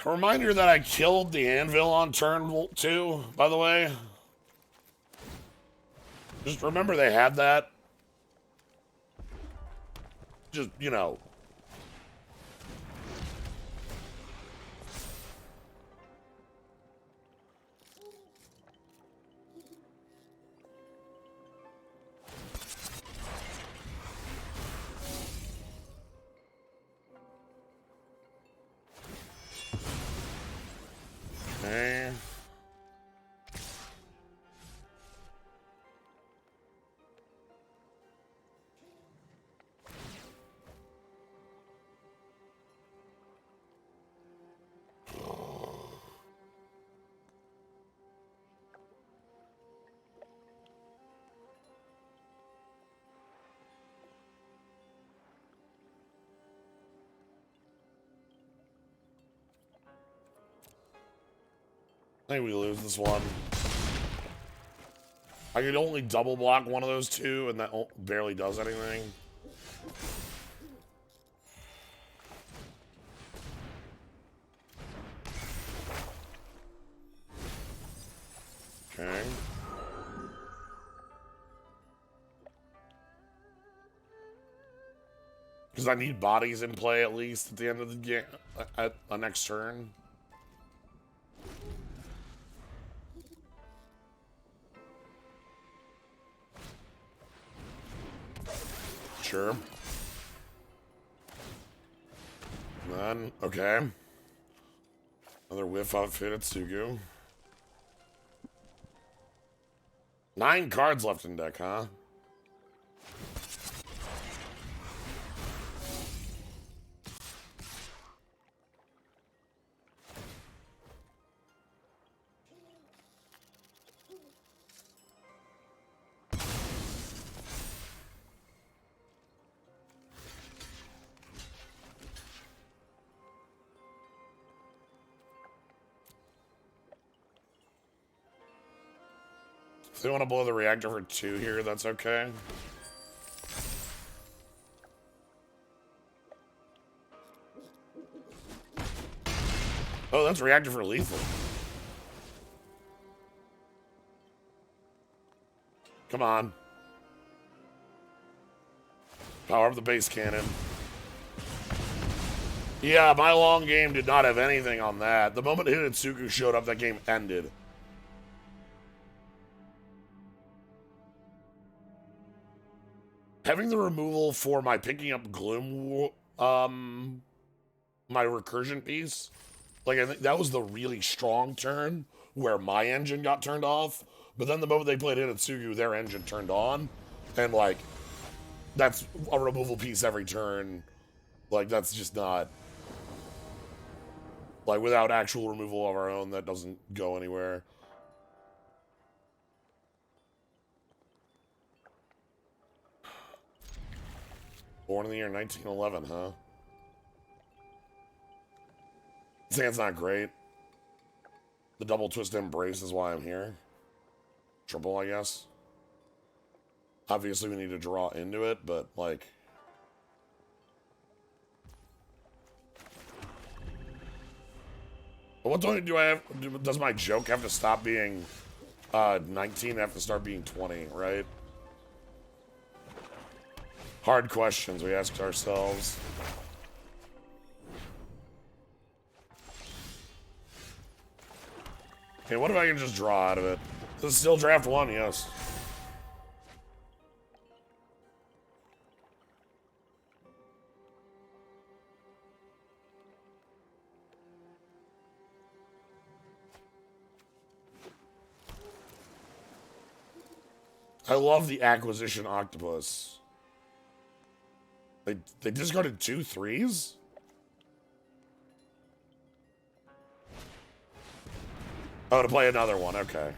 A: A reminder that I killed the anvil on turn 2, by the way. Just remember they had that. Just, you know. I think we lose this one. I could only double block one of those two, and that barely does anything. Okay. Because I need bodies in play at least at the end of the game, at the next turn. Sure. And then, okay. Another whiff outfit at Sugu. 9 cards left in deck, huh? If they want to blow the reactor for 2 here, that's okay. Oh, that's reactor for lethal. Come on. Power up the base cannon. Yeah, my long game did not have anything on that. The moment Hinatsuku showed up, that game ended. Having the removal for my picking up Gloom, my recursion piece, like, I think that was the really strong turn where my engine got turned off. But then the moment they played Hinatsugu, their engine turned on. And, like, that's a removal piece every turn. Like, that's just not... Like, without actual removal of our own, that doesn't go anywhere. Born in the year 1911, huh? This hand's not great. The double twist embrace is why I'm here. Triple, I guess. Obviously, we need to draw into it, but, like... What do I have? Does my joke have to stop being 19 and have to start being 20, right? Hard questions we asked ourselves. Okay, what if I can just draw out of it? This is still draft 1, yes. I love the acquisition octopus. They discarded 2 3s? Oh, to play another one, okay.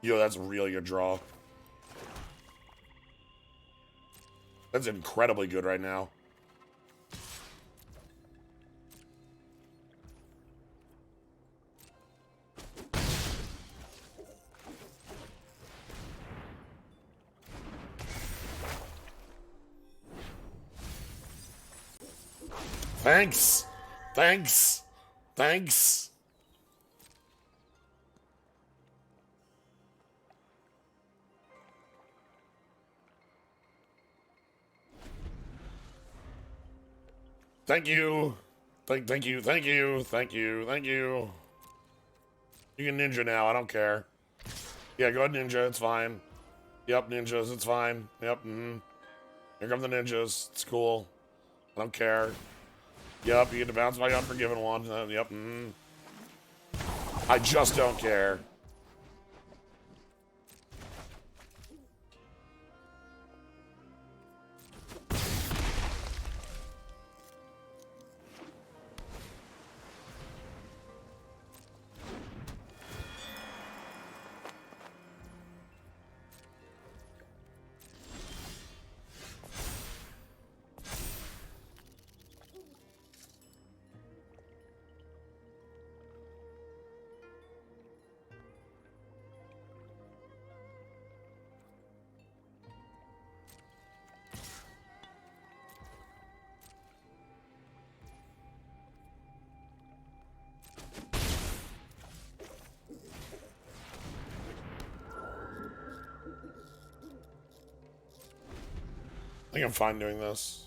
A: Yo, that's really good draw. That's incredibly good right now. Thanks. Thanks. Thanks. Thank you. Thank you. Thank you. Thank you. Thank you. You can ninja now. I don't care. Yeah, go ahead, ninja. It's fine. Yep, ninjas. It's fine. Yep. Here come the ninjas. It's cool. I don't care. Yep, you get to bounce my Unforgiven one. Yep. I just don't care. I think I'm fine doing this.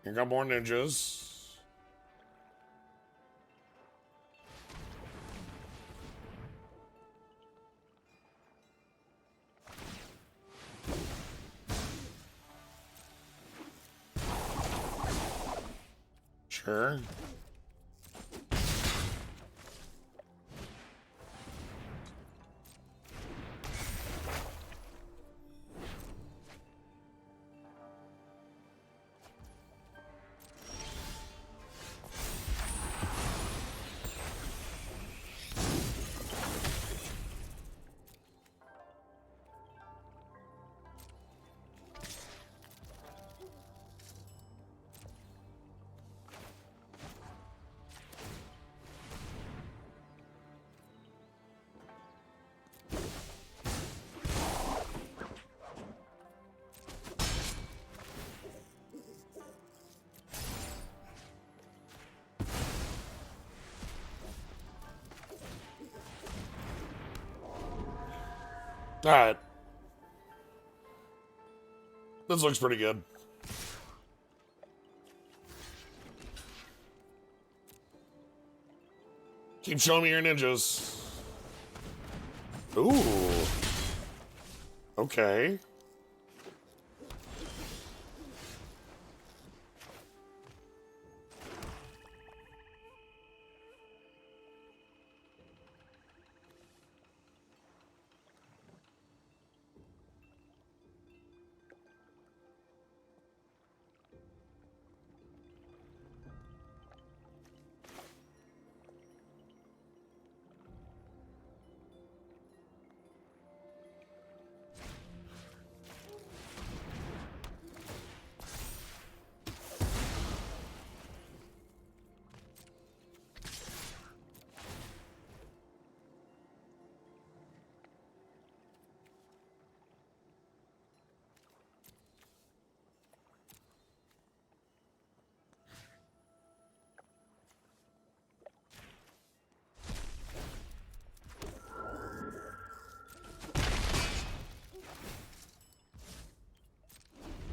A: I got more ninjas. Sure. All right. This looks pretty good. Keep showing me your ninjas. Ooh. Okay.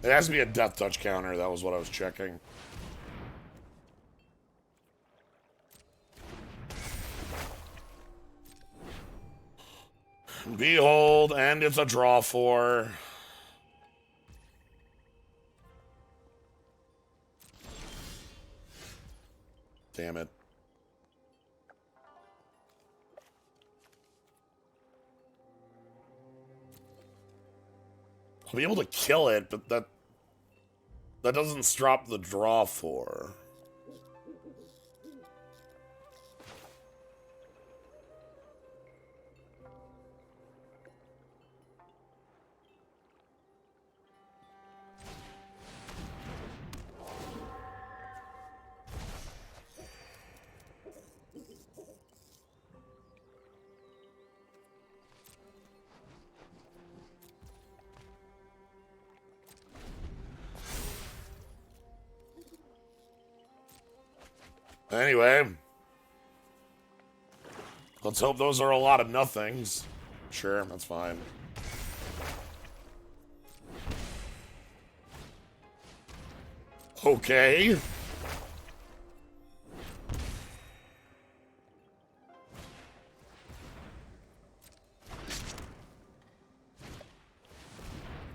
A: It has to be a death touch counter. That was what I was checking. Behold, and it's a draw 4. Damn it. I'll be able to kill it, but that doesn't stop the draw 4. Anyway, let's hope those are a lot of nothings. Sure, that's fine. Okay.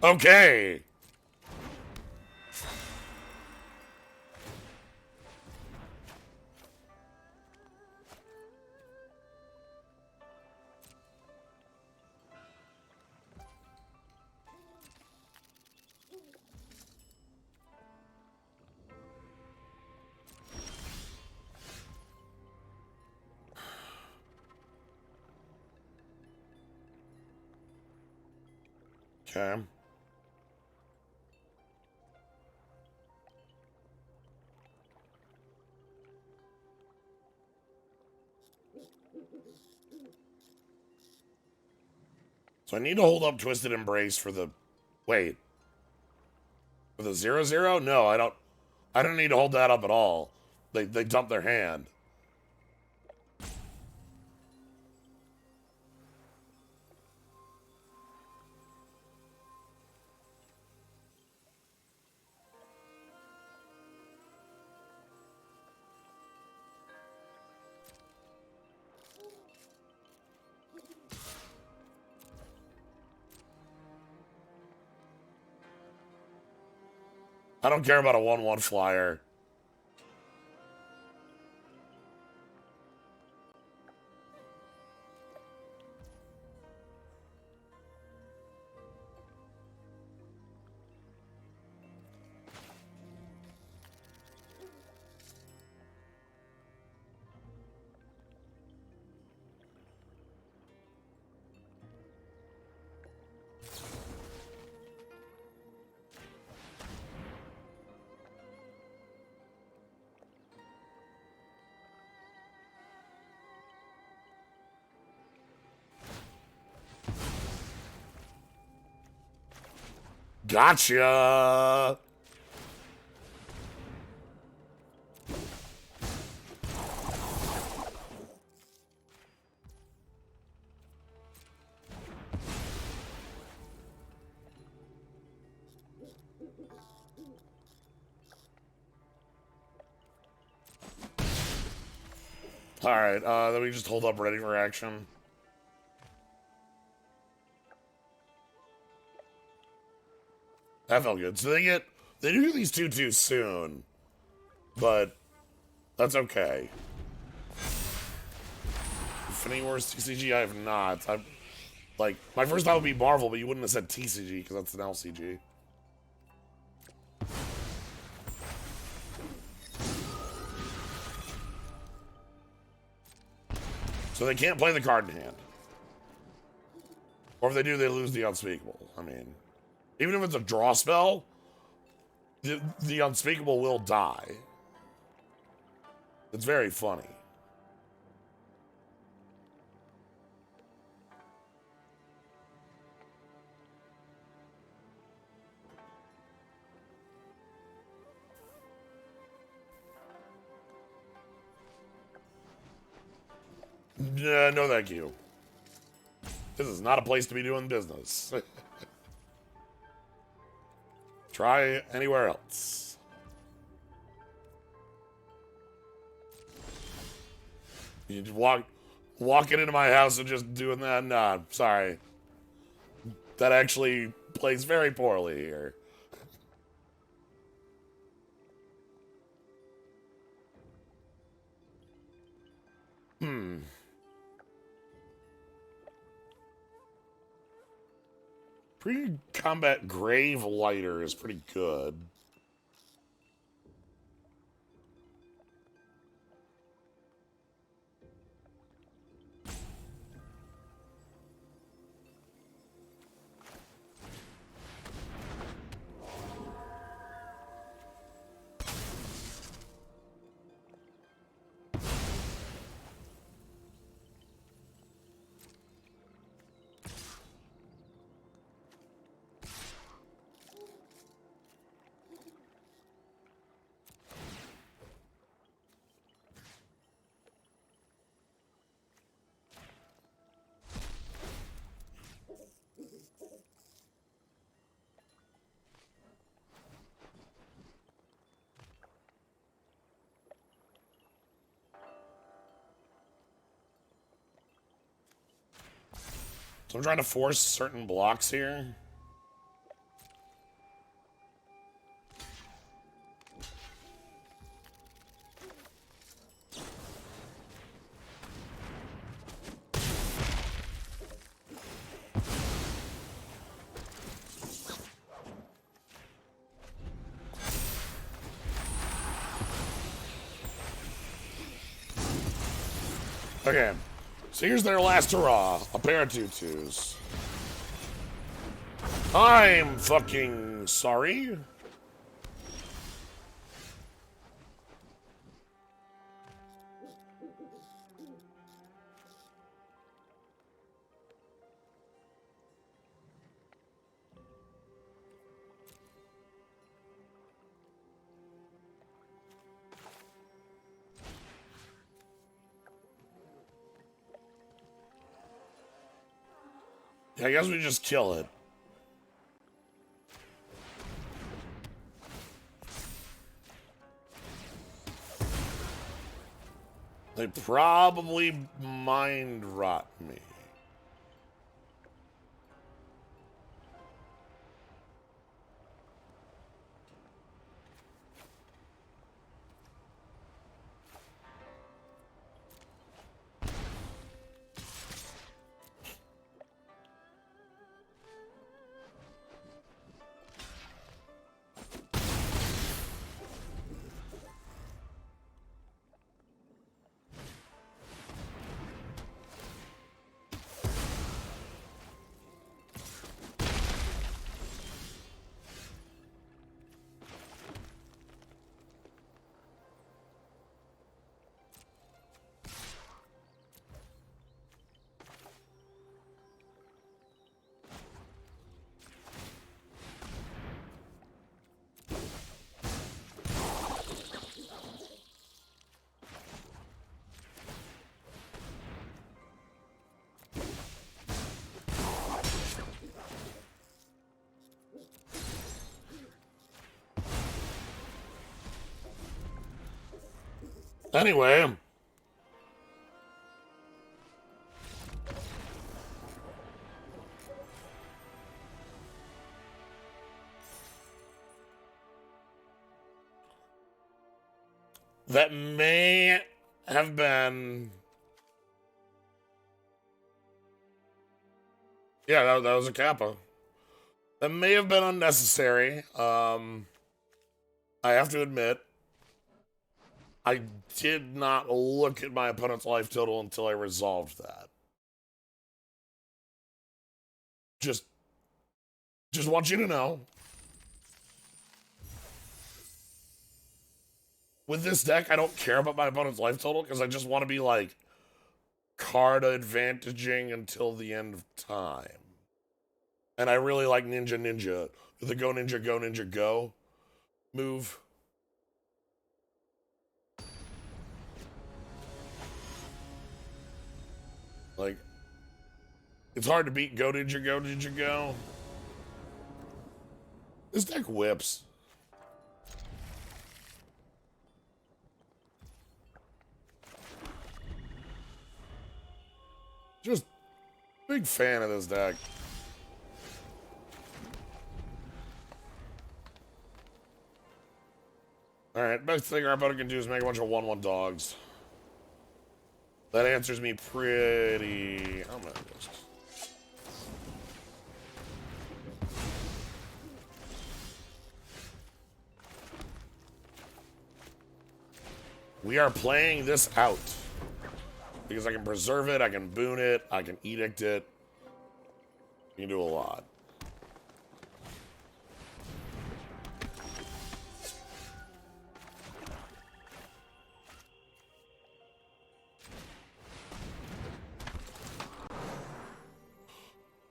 A: Okay. Okay. So I need to hold up Twisted Embrace for the... Wait. For the 0/0? No, I don't... I don't need to hold that up at all. They dump their hand. I don't care about a 1/1 flyer. Gotcha! Alright, then we just hold up ready for action. That felt good. So they do these 2/2 soon, but that's okay. Infinity Wars TCG, I have not. I'm like, my first thought would be Marvel, but you wouldn't have said TCG because that's an LCG. So they can't play the card in hand. Or if they do, they lose the Unspeakable. I mean, even if it's a draw spell, the Unspeakable will die. It's very funny. No, thank you. This is not a place to be doing business. Try anywhere else. You just walking into my house and just doing that? Nah, sorry. That actually plays very poorly here. Pre-combat Grave Lighter is pretty good. So I'm trying to force certain blocks here. Okay, so here's their last hurrah. A pair of 2/2s. I'm fucking sorry. Yeah, I guess we just kill it. They probably mind rot me. Anyway, that may have been... Yeah, that was a Kappa. That may have been unnecessary. I have to admit, I did not look at my opponent's life total until I resolved that. Just want you to know. With this deck, I don't care about my opponent's life total because I just want to be like card advantaging until the end of time. And I really like Ninja. The go ninja, go move. Like, it's hard to beat go ninja, go. This deck whips. Just big fan of this deck. Alright, best thing our opponent can do is make a bunch of 1/1 dogs. That answers me pretty... I'm gonna just... We are playing this out. Because I can preserve it, I can boon it, I can edict it. You can do a lot.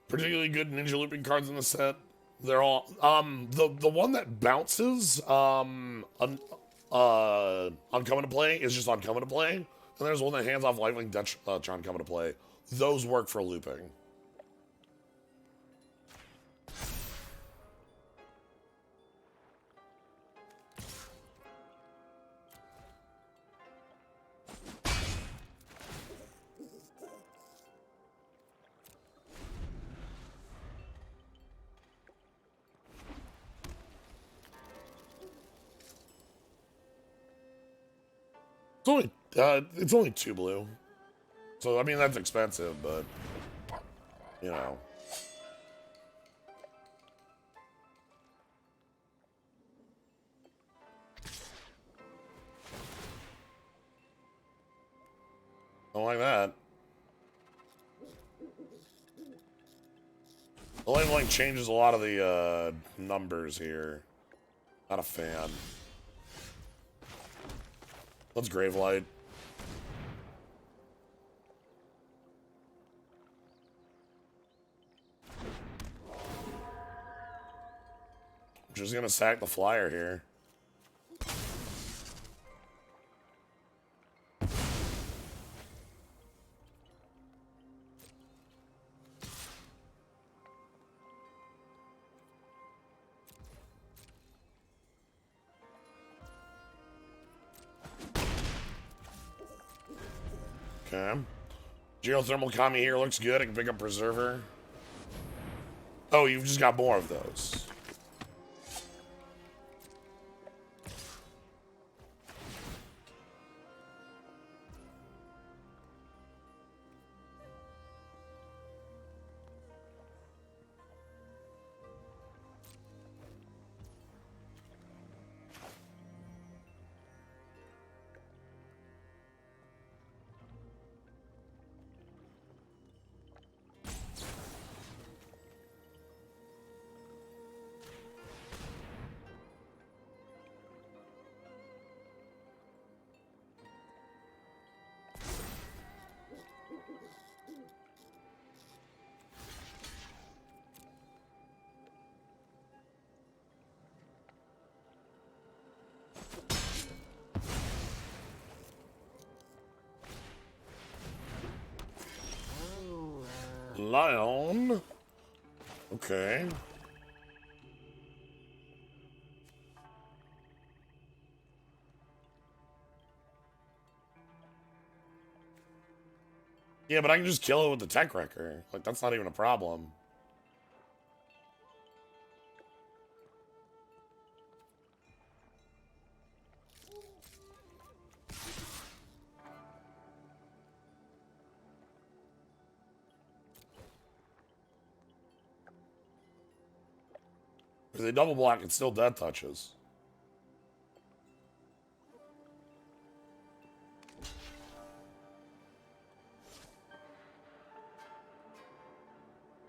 A: Particularly good ninja looping cards in the set. They're all the one that bounces uncommon to play is just uncommon to play. And there's one that hands off lifelink Dutch uncommon to play. Those work for looping. It's only 2 blue. So I mean that's expensive, but you know. don't like that. The labeling changes a lot of the numbers here. Not a fan. Let's Gravelight. Just gonna sack the flyer here. Okay. Geothermal Kami here looks good. I can pick up Preserver. Oh, you've just got more of those. Lion. Okay. Yeah, but I can just kill it with the Tech Wrecker. Like, that's not even a problem. If they double block, it's still death touches.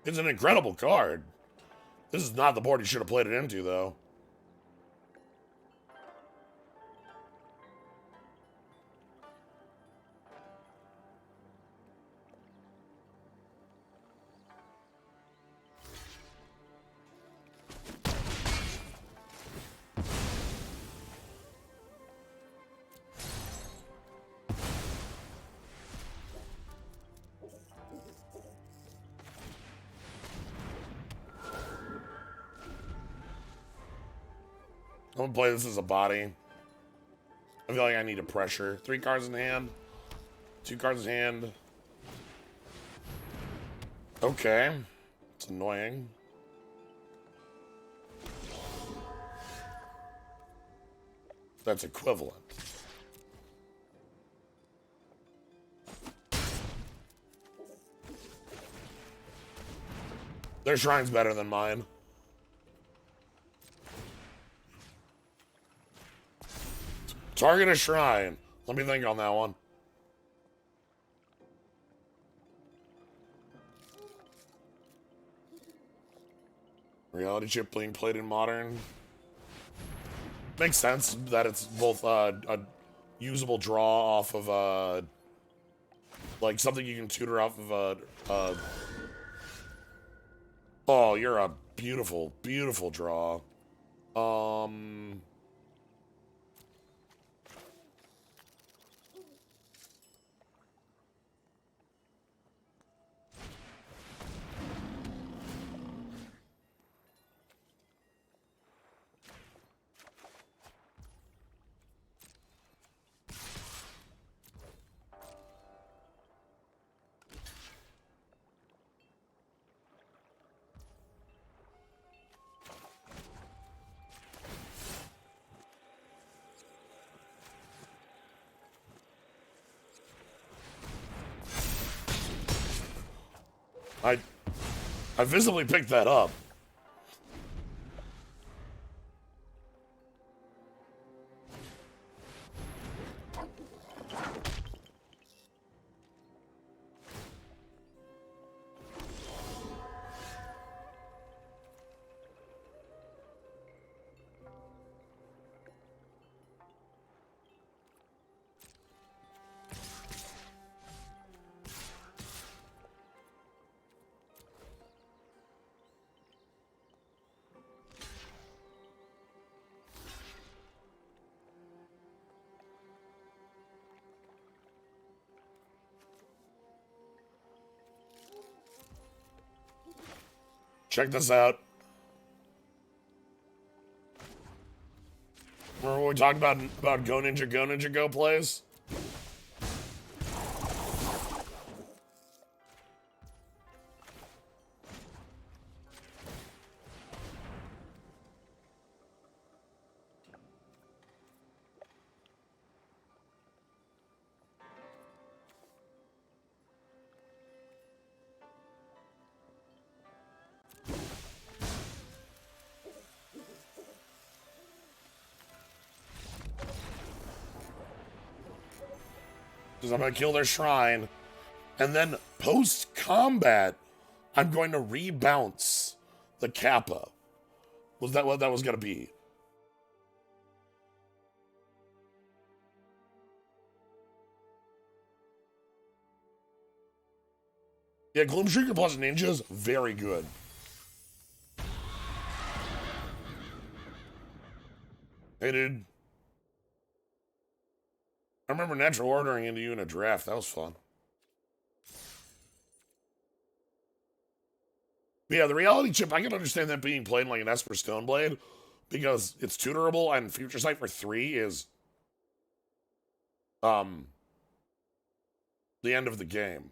A: It's an incredible card. This is not the board you should have played it into, though. I'm gonna play this as a body. I feel like I need a pressure. 3 cards in hand. 2 cards in hand. Okay. It's annoying. That's equivalent. Their shrine's better than mine. Target a shrine. Let me think on that one. Reality chip being played in modern. Makes sense that it's both a usable draw off of like something you can tutor off of oh, you're a beautiful, beautiful draw. I visibly picked that up. Check this out. Remember when we talked about Go Ninja Go plays? Because I'm going to kill their shrine. And then post-combat, I'm going to rebounce the Kappa. Was that what that was going to be? Yeah, Gloom Shrieker plus Ninjas, very good. Hey, dude. I remember natural ordering into you in a draft. That was fun. But yeah, the reality chip, I can understand that being played like an Esper Stoneblade because it's tutorable and Future Sight for 3 is the end of the game.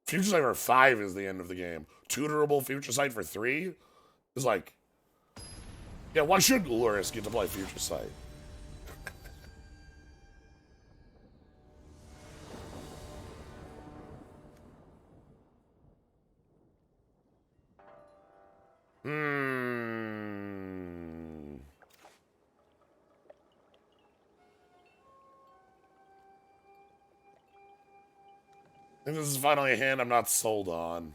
A: Future Sight for 5 is the end of the game. Tutorable Future Sight for 3 is like, yeah, why should Luris get to play Future Sight? I think this is finally a hand I'm not sold on.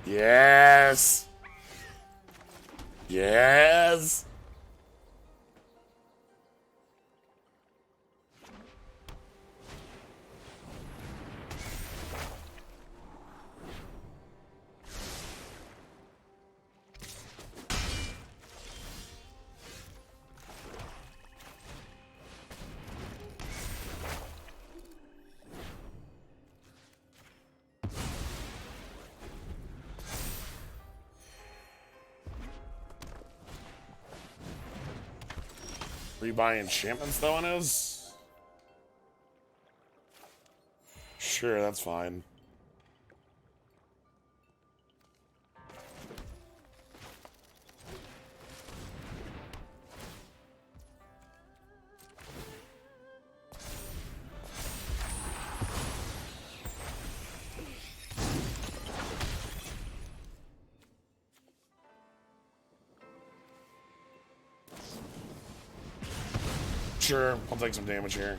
A: Yes. Yes. Rebuy enchantments though in his? Sure, that's fine. Sure, I'll take some damage here.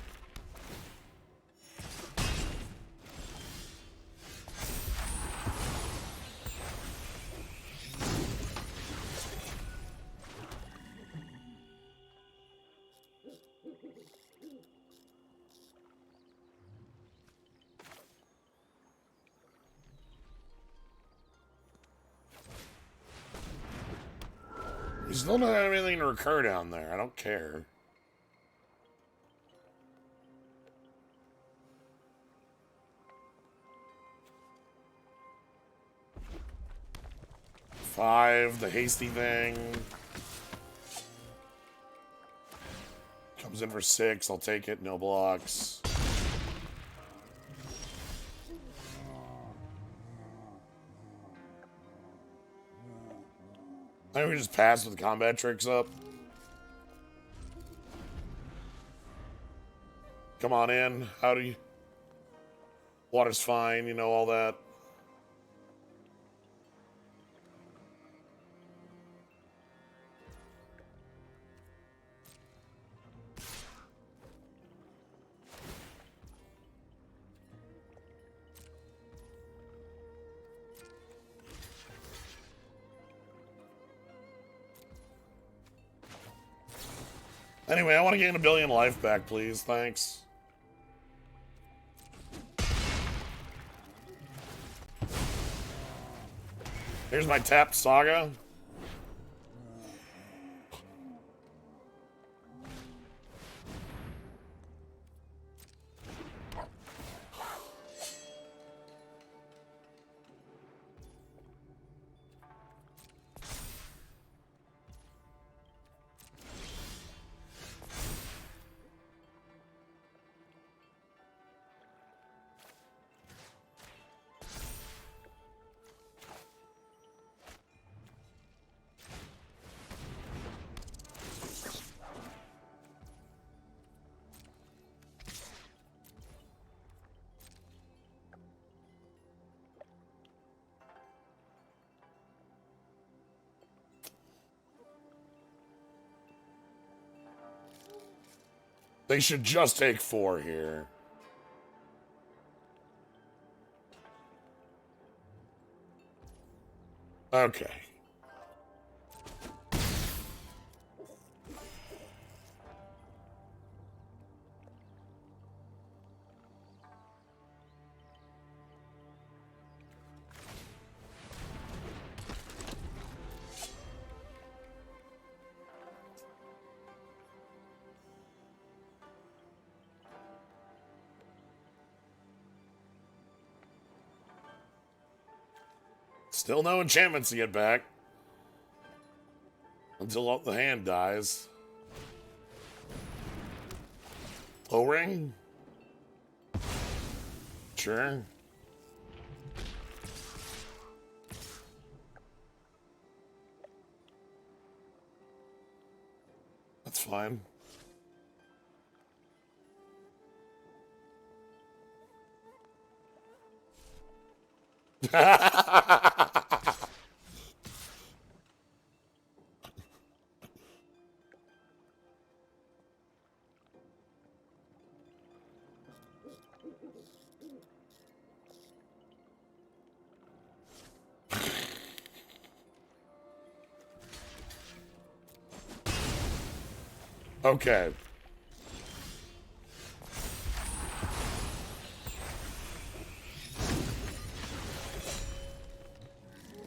A: You still don't have anything to recur down there. I don't care. Five, the hasty thing. Comes in for 6, I'll take it, no blocks. I think we just pass with combat tricks up. Come on in, howdy. Water's fine, you know all that. Anyway, I want to gain 1,000,000,000 life back, please. Thanks. Here's my tapped Saga. They should just take 4 here. Okay. Still no enchantments to get back. Until the hand dies. O-ring? Sure. That's fine. Okay.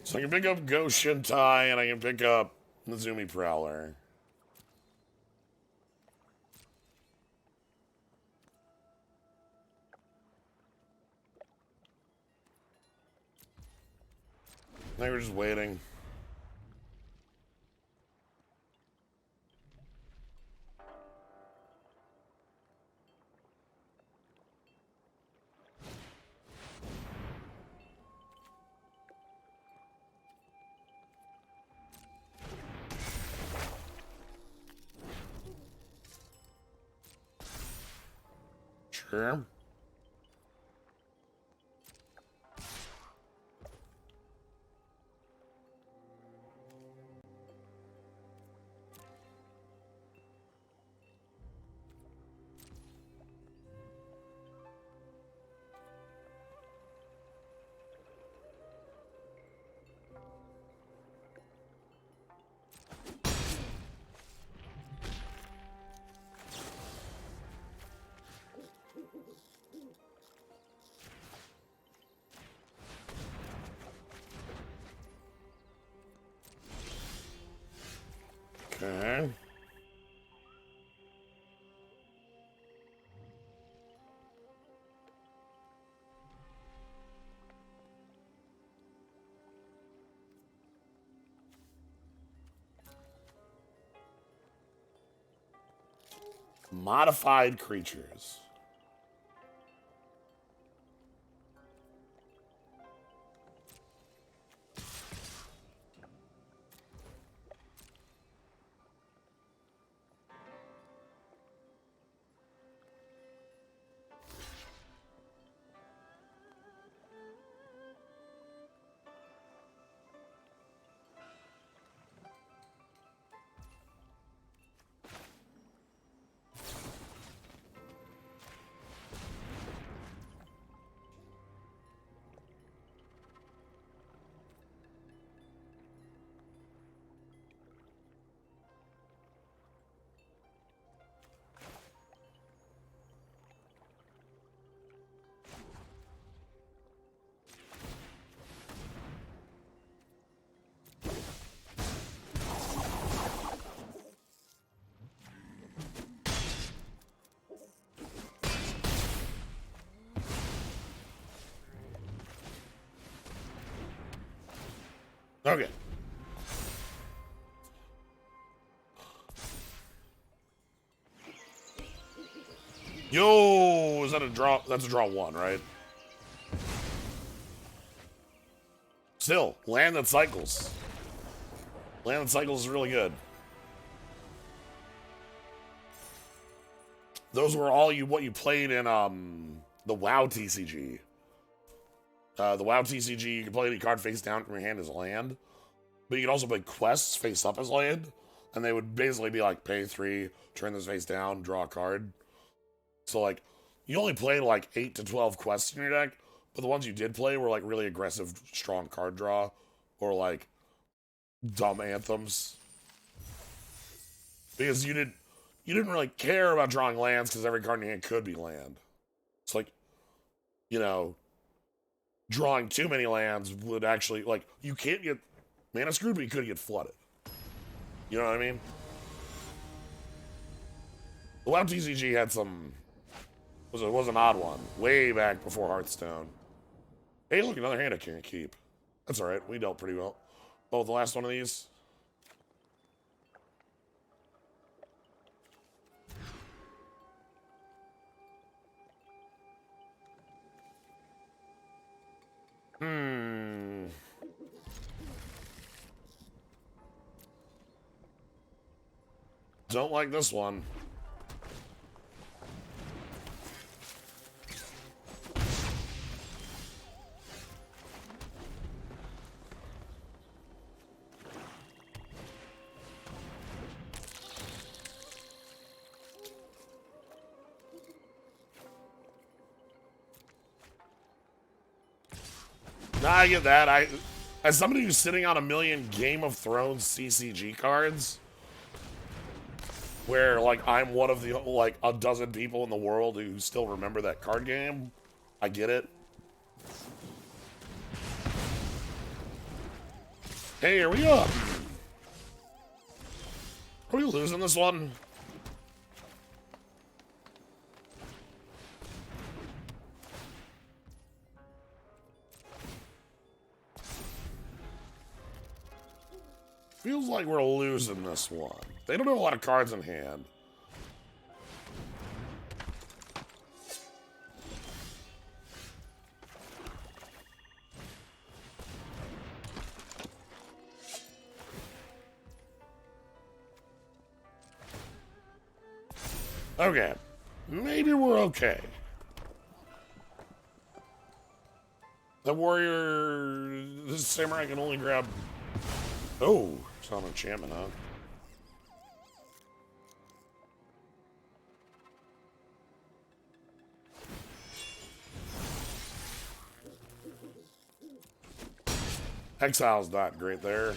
A: So I can pick up Ghost Shintai and I can pick up Nezumi Prowler. I think we're just waiting. Sure. Okay. Modified creatures. Okay. Yo, is that a draw? That's a draw one, right? Still, land that cycles. Land that cycles is really good. Those were all what you played in the WoW TCG. The WoW TCG, you can play any card face down from your hand as land, but you can also play quests face up as land, and they would basically be like pay 3, turn this face down, draw a card. So like, you only played like 8 to 12 quests in your deck, but the ones you did play were like really aggressive, strong card draw, or like dumb anthems. Because you didn't really care about drawing lands because every card in your hand could be land. It's like, you know, drawing too many lands would actually, like, you can't get mana screwed, but you could get flooded. You know what I mean? The WoW TCG had some, was an odd one, way back before Hearthstone. Hey, look, another hand I can't keep. That's alright, we dealt pretty well. Oh, the last one of these? Don't like this one. Nah, I get that. As somebody who's sitting on 1 million Game of Thrones CCG cards, where like I'm one of the like a dozen people in the world who still remember that card game, I get it. Hey, are we up? Are we losing this one? Feels like we're losing this one. They don't have a lot of cards in hand. Okay. Maybe we're okay. The warrior... This samurai can only grab... Oh, it's not an enchantment, huh? Exile's not great there.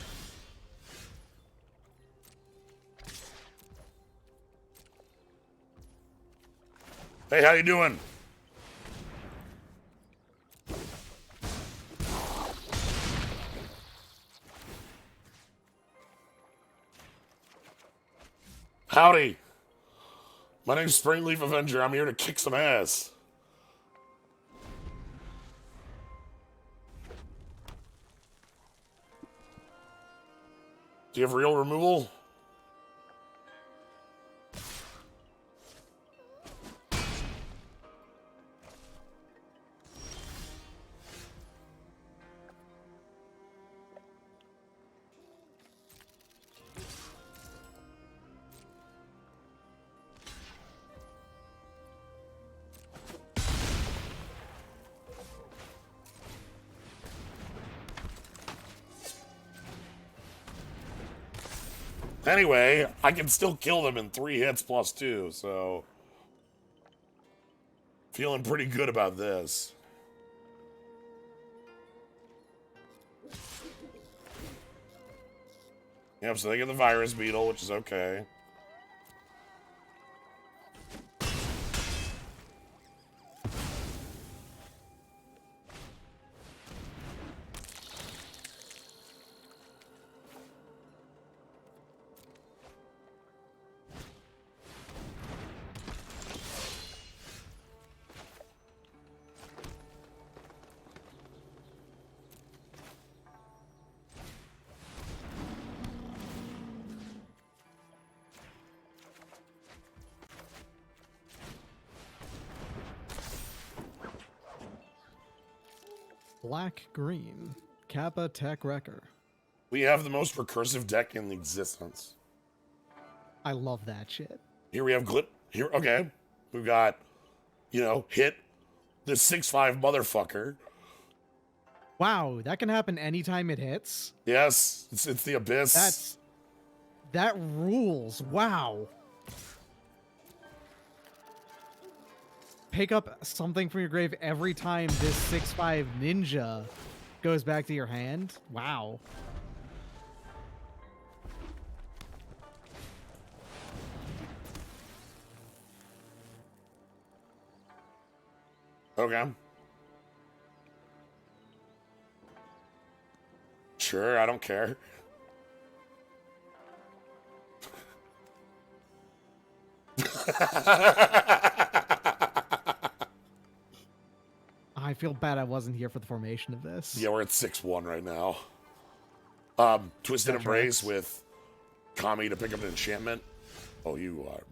A: Hey, how you doing? Howdy. My name's Springleaf Avenger. I'm here to kick some ass. Do you have real removal? Anyway, I can still kill them in 3 hits plus 2, so... Feeling pretty good about this. Yep, so they get the virus beetle, which is okay.
B: Black-green. Kappa Tech Wrecker.
A: We have the most recursive deck in existence.
B: I love that shit.
A: Here we have here, okay. We've got, hit the 6/5 motherfucker.
B: Wow, that can happen anytime it hits.
A: Yes, it's the abyss.
B: That rules. Wow. Pick up something from your grave every time this 6/5 ninja goes back to your hand. Wow.
A: Okay. Sure, I don't care.
B: I feel bad I wasn't here for the formation of this.
A: Yeah, we're at 6-1 right now. Twisted Embrace with Kami to pick up an enchantment. Oh, you are.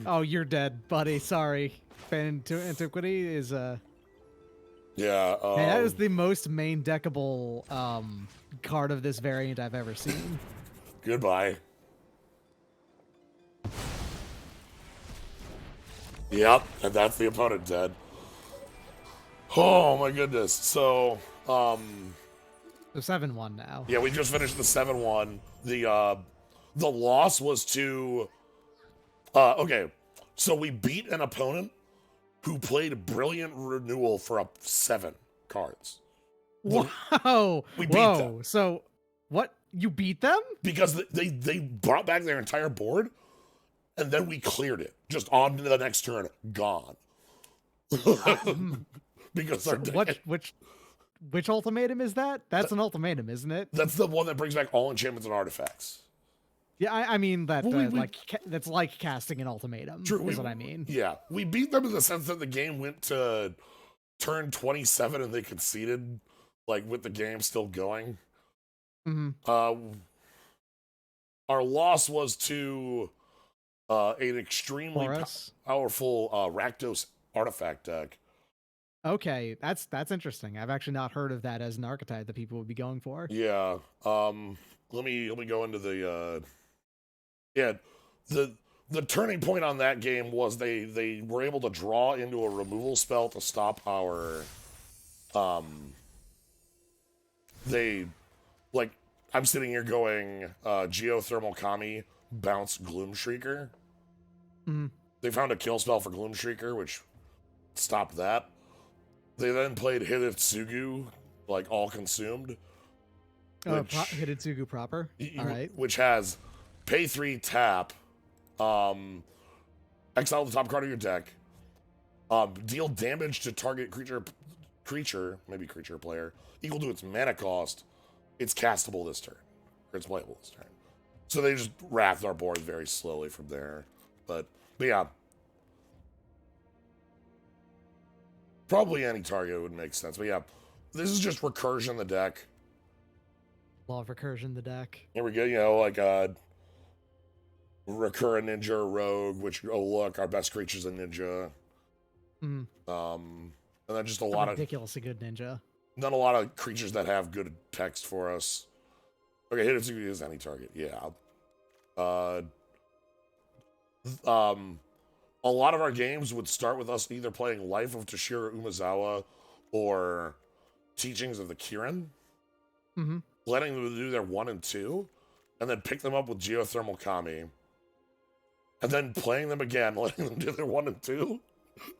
B: Oh, you're dead, buddy. Sorry. Antiquity is
A: Yeah.
B: hey, that is the most main deckable card of this variant I've ever seen.
A: Goodbye. Yep, and that's the opponent dead. Oh my goodness. So,
B: So 7-1 now.
A: yeah, we just finished the 7-1. The loss was to okay. So we beat an opponent who played Brilliant Renewal for up 7 cards.
B: Whoa.
A: We beat them.
B: So what? You beat them?
A: Because they brought back their entire board, and then we cleared it. Just on to the next turn, gone. Because our
B: which ultimatum is that? That's an ultimatum, isn't it?
A: that's the one that brings back all enchantments and artifacts.
B: Yeah, I mean that that's like casting an ultimatum.
A: True,
B: is what I mean.
A: Yeah, we beat them in the sense that the game went to turn 27 and they conceded, like with the game still going.
B: Mm-hmm.
A: Our loss was to an extremely powerful Rakdos artifact deck.
B: Okay, that's interesting. I've actually not heard of that as an archetype that people would be going for.
A: Yeah. Let me go into the the turning point on that game was they were able to draw into a removal spell to stop our I'm sitting here going Geothermal Kami, bounce Gloom Shrieker.
B: Mm-hmm.
A: They found a kill spell for Gloom Shrieker, which stopped that. They then played Hidetsugu, like all consumed.
B: Hidetsugu proper. All right.
A: Which has pay 3, tap, exile the top card of your deck, deal damage to target creature, maybe creature player, equal to its mana cost. It's castable this turn, or it's playable this turn. So they just wrapped our board very slowly from there. But yeah. Probably any target would make sense. But yeah, this is just recursion the deck.
B: Law of recursion the deck.
A: Here we go, like recur a ninja or rogue, which, oh look, our best creature's a ninja.
B: Mm.
A: And then just a lot of
B: ridiculously good ninja.
A: Not a lot of creatures that have good text for us. Okay, Hidetsugu is any target, yeah. A lot of our games would start with us either playing Life of Toshiro Umezawa or Teachings of the Kirin, letting them do their 1 and 2, and then pick them up with Geothermal Kami, and then playing them again, letting them do their 1 and 2,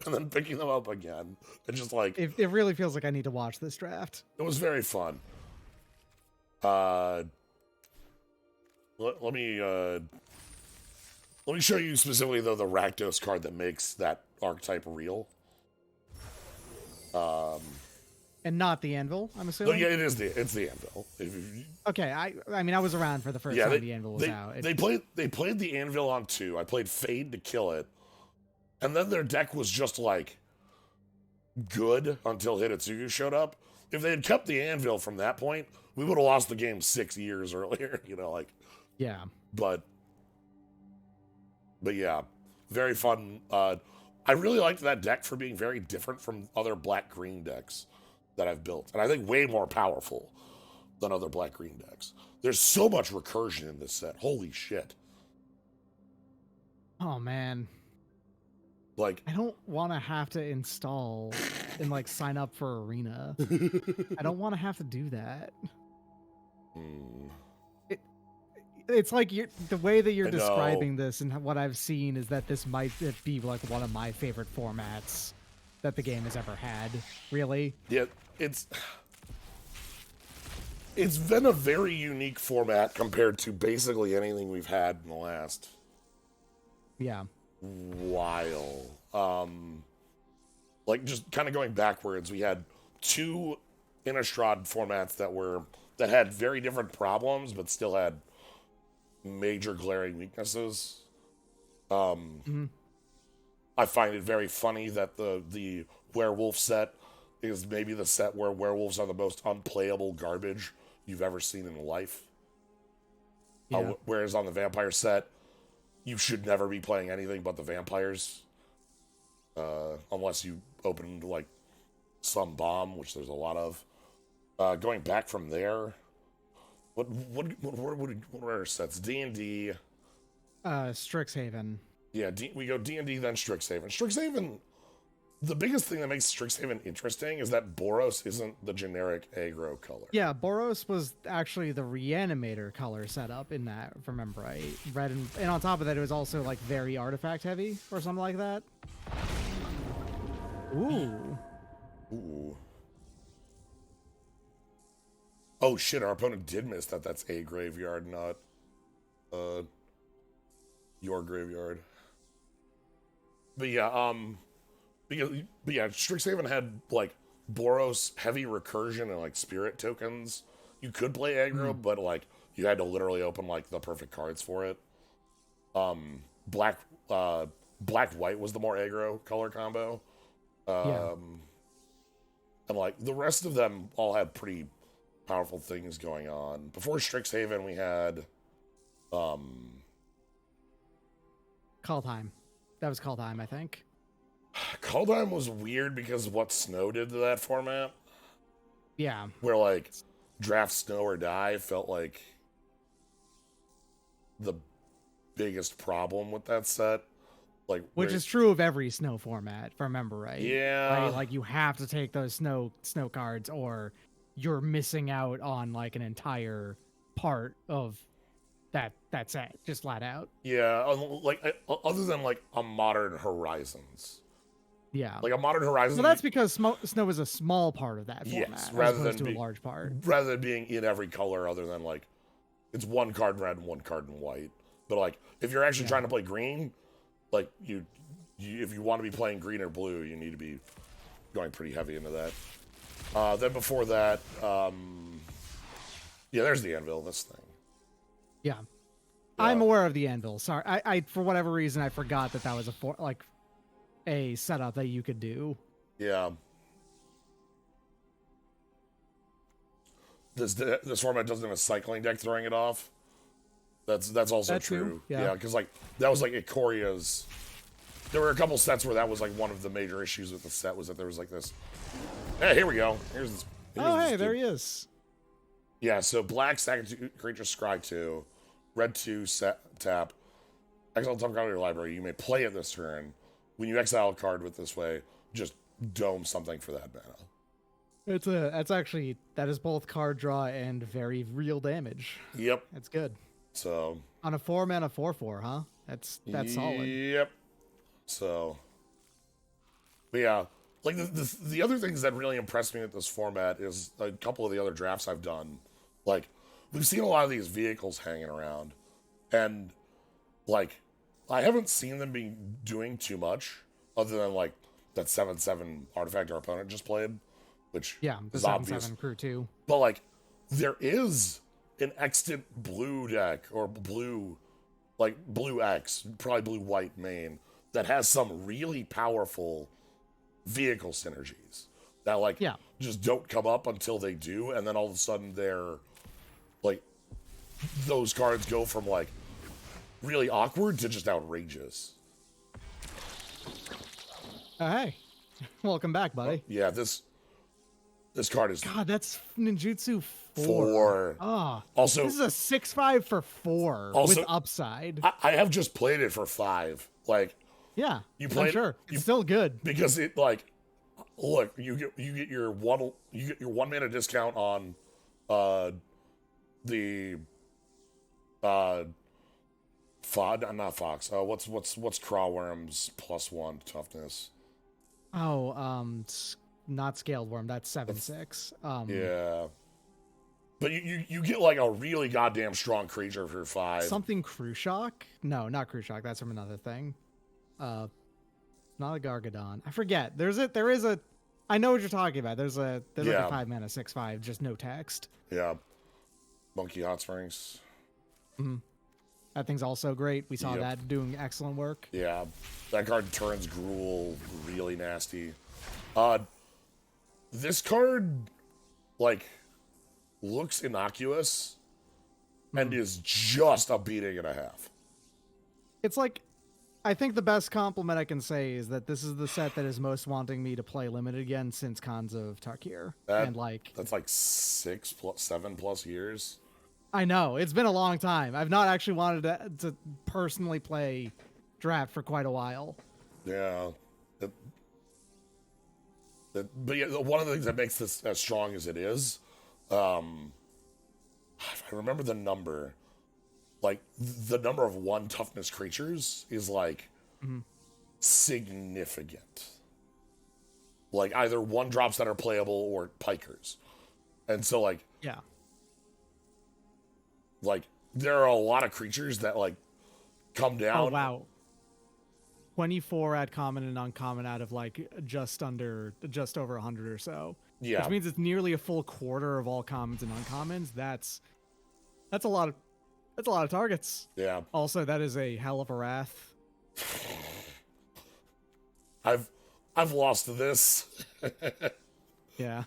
A: and then picking them up again. It's just like...
B: It really feels like I need to watch this draft.
A: It was very fun. Let me show you specifically, though, the Rakdos card that makes that archetype real.
B: And not the anvil, I'm assuming?
A: Yeah, it's the anvil.
B: Okay, I mean, I was around for the first time the anvil was out.
A: They played the anvil on 2. I played Fade to kill it. And then their deck was just, like, good until Hidetsugu showed up. If they had kept the anvil from that point, we would have lost the game 6 years earlier,
B: Yeah.
A: But yeah, very fun. I really liked that deck for being very different from other black-green decks. that I've built, and I think way more powerful than other black-green decks. There's so much recursion in this set. Holy shit.
B: Oh man.
A: Like,
B: I don't want to have to install and like sign up for Arena. I don't want to have to do that. It's like the way that you're describing this and what I've seen is that this might be like one of my favorite formats that the game has ever had. Really?
A: Yeah, it's been a very unique format compared to basically anything we've had in the last while. Like just kind of going backwards, we had two Innistrad formats that had very different problems but still had major glaring weaknesses. I find it very funny that the werewolf set is maybe the set where werewolves are the most unplayable garbage you've ever seen in life. Whereas on the vampire set, you should never be playing anything but the vampires, unless you open like some bomb, which there's a lot of. Going back from there, what are our sets? D&D,
B: Strixhaven.
A: Yeah, we go D&D then Strixhaven. Strixhaven, the biggest thing that makes Strixhaven interesting is that Boros isn't the generic aggro color.
B: Yeah, Boros was actually the Reanimator color setup in that, if I remember right. Red and on top of that, it was also like very artifact heavy or something like that. Ooh.
A: Oh shit, our opponent did miss that. That's a graveyard, not your graveyard. But yeah, Strixhaven had like Boros heavy recursion and like spirit tokens. You could play aggro, but like you had to literally open like the perfect cards for it. Black white was the more aggro color combo. And like the rest of them all had pretty powerful things going on. Before Strixhaven we had
B: Call Time. That was Call Time, I think.
A: Call Time was weird because of what Snow did to that format.
B: Yeah.
A: Where like draft Snow or Die felt like the biggest problem with that set. Like
B: which is true of every Snow format, if I remember right.
A: Yeah.
B: Right? Like you have to take those snow cards or you're missing out on like an entire part of that set, just flat out.
A: Yeah, like other than like a Modern Horizons.
B: Yeah.
A: Like a Modern Horizons.
B: So that's because Snow is a small part of that format,
A: yes,
B: rather than to a large part.
A: Rather than being in every color other than like it's one card in red and one card in white. But like if you're actually trying to play green, like you if you want to be playing green or blue, you need to be going pretty heavy into that. Then before that, there's the Anvil, this thing.
B: Yeah. I'm aware of the Anvil. Sorry, I for whatever reason I forgot that was a setup that you could do.
A: Yeah. This format doesn't have a cycling deck throwing it off. That's also true. Yeah, because like that was like Ikoria's. There were a couple sets where that was like one of the major issues with the set was that there was like this. Hey, here we go. Here's this.
B: There he is.
A: Yeah, so black sack creature scry 2, red 2 tap, exile top card of your library. You may play it this turn. When you exile a card with this way, just dome something for that mana.
B: That is both card draw and very real damage.
A: Yep.
B: That's good.
A: So
B: on a 4-mana 4/4, huh? That's solid.
A: Yep. So, but yeah, like the other things that really impressed me with this format is a couple of the other drafts I've done. Like we've seen a lot of these vehicles hanging around, and like I haven't seen them be doing too much other than like that 7/7 artifact our opponent just played, which
B: the
A: is
B: 7/7 crew 2.
A: But like there is an extant blue deck or blue X, probably blue white main that has some really powerful vehicle synergies that like just don't come up until they do, and then all of a sudden they're like those cards go from like really awkward to just outrageous.
B: Oh, hey. Welcome back, buddy.
A: Yeah, this This card is
B: God, that's ninjutsu 4.
A: 4.
B: Ah,
A: Also,
B: this is a 6/5 for 4
A: Also-
B: with upside.
A: I have just played it for 5. Like,
B: Yeah,
A: you
B: I'm
A: played
B: sure it's still good.
A: because it like, look, you get your 1 mana discount on the not fox. What's Crawworm's +1 toughness?
B: Oh, not scaled worm. That's 7/6.
A: Yeah. But you get like a really goddamn strong creature for 5.
B: Something crew shock? No, not crew shock. That's from another thing. Not a Gargadon. I forget. There is a. I know what you're talking about. There's like a 5 mana 6/5, just no text.
A: Yeah. Monkey Hot Springs.
B: That thing's also great. We saw
A: Yep.
B: that doing excellent work.
A: Yeah. That card turns Gruul really nasty. This card, like, looks innocuous and is just a beating and a half.
B: It's like, I think the best compliment I can say is that this is the set that is most wanting me to play limited again since Cons of Tarkir. And like,
A: That's like 7+ years.
B: I know it's been a long time. I've not actually wanted to personally play draft for quite a while.
A: Yeah. But yeah, one of the things that makes this as strong as it is, if I remember the number, like the number of 1 toughness creatures is like significant. Like either 1-drops that are playable or pikers. And so like there are a lot of creatures that like come down.
B: Oh wow. 24 at common and uncommon out of like just over 100 or so.
A: Yeah.
B: Which means it's nearly a full quarter of all commons and uncommons. That's a lot of targets.
A: Yeah.
B: Also, that is a hell of a wrath.
A: I've lost to this.
B: Yeah.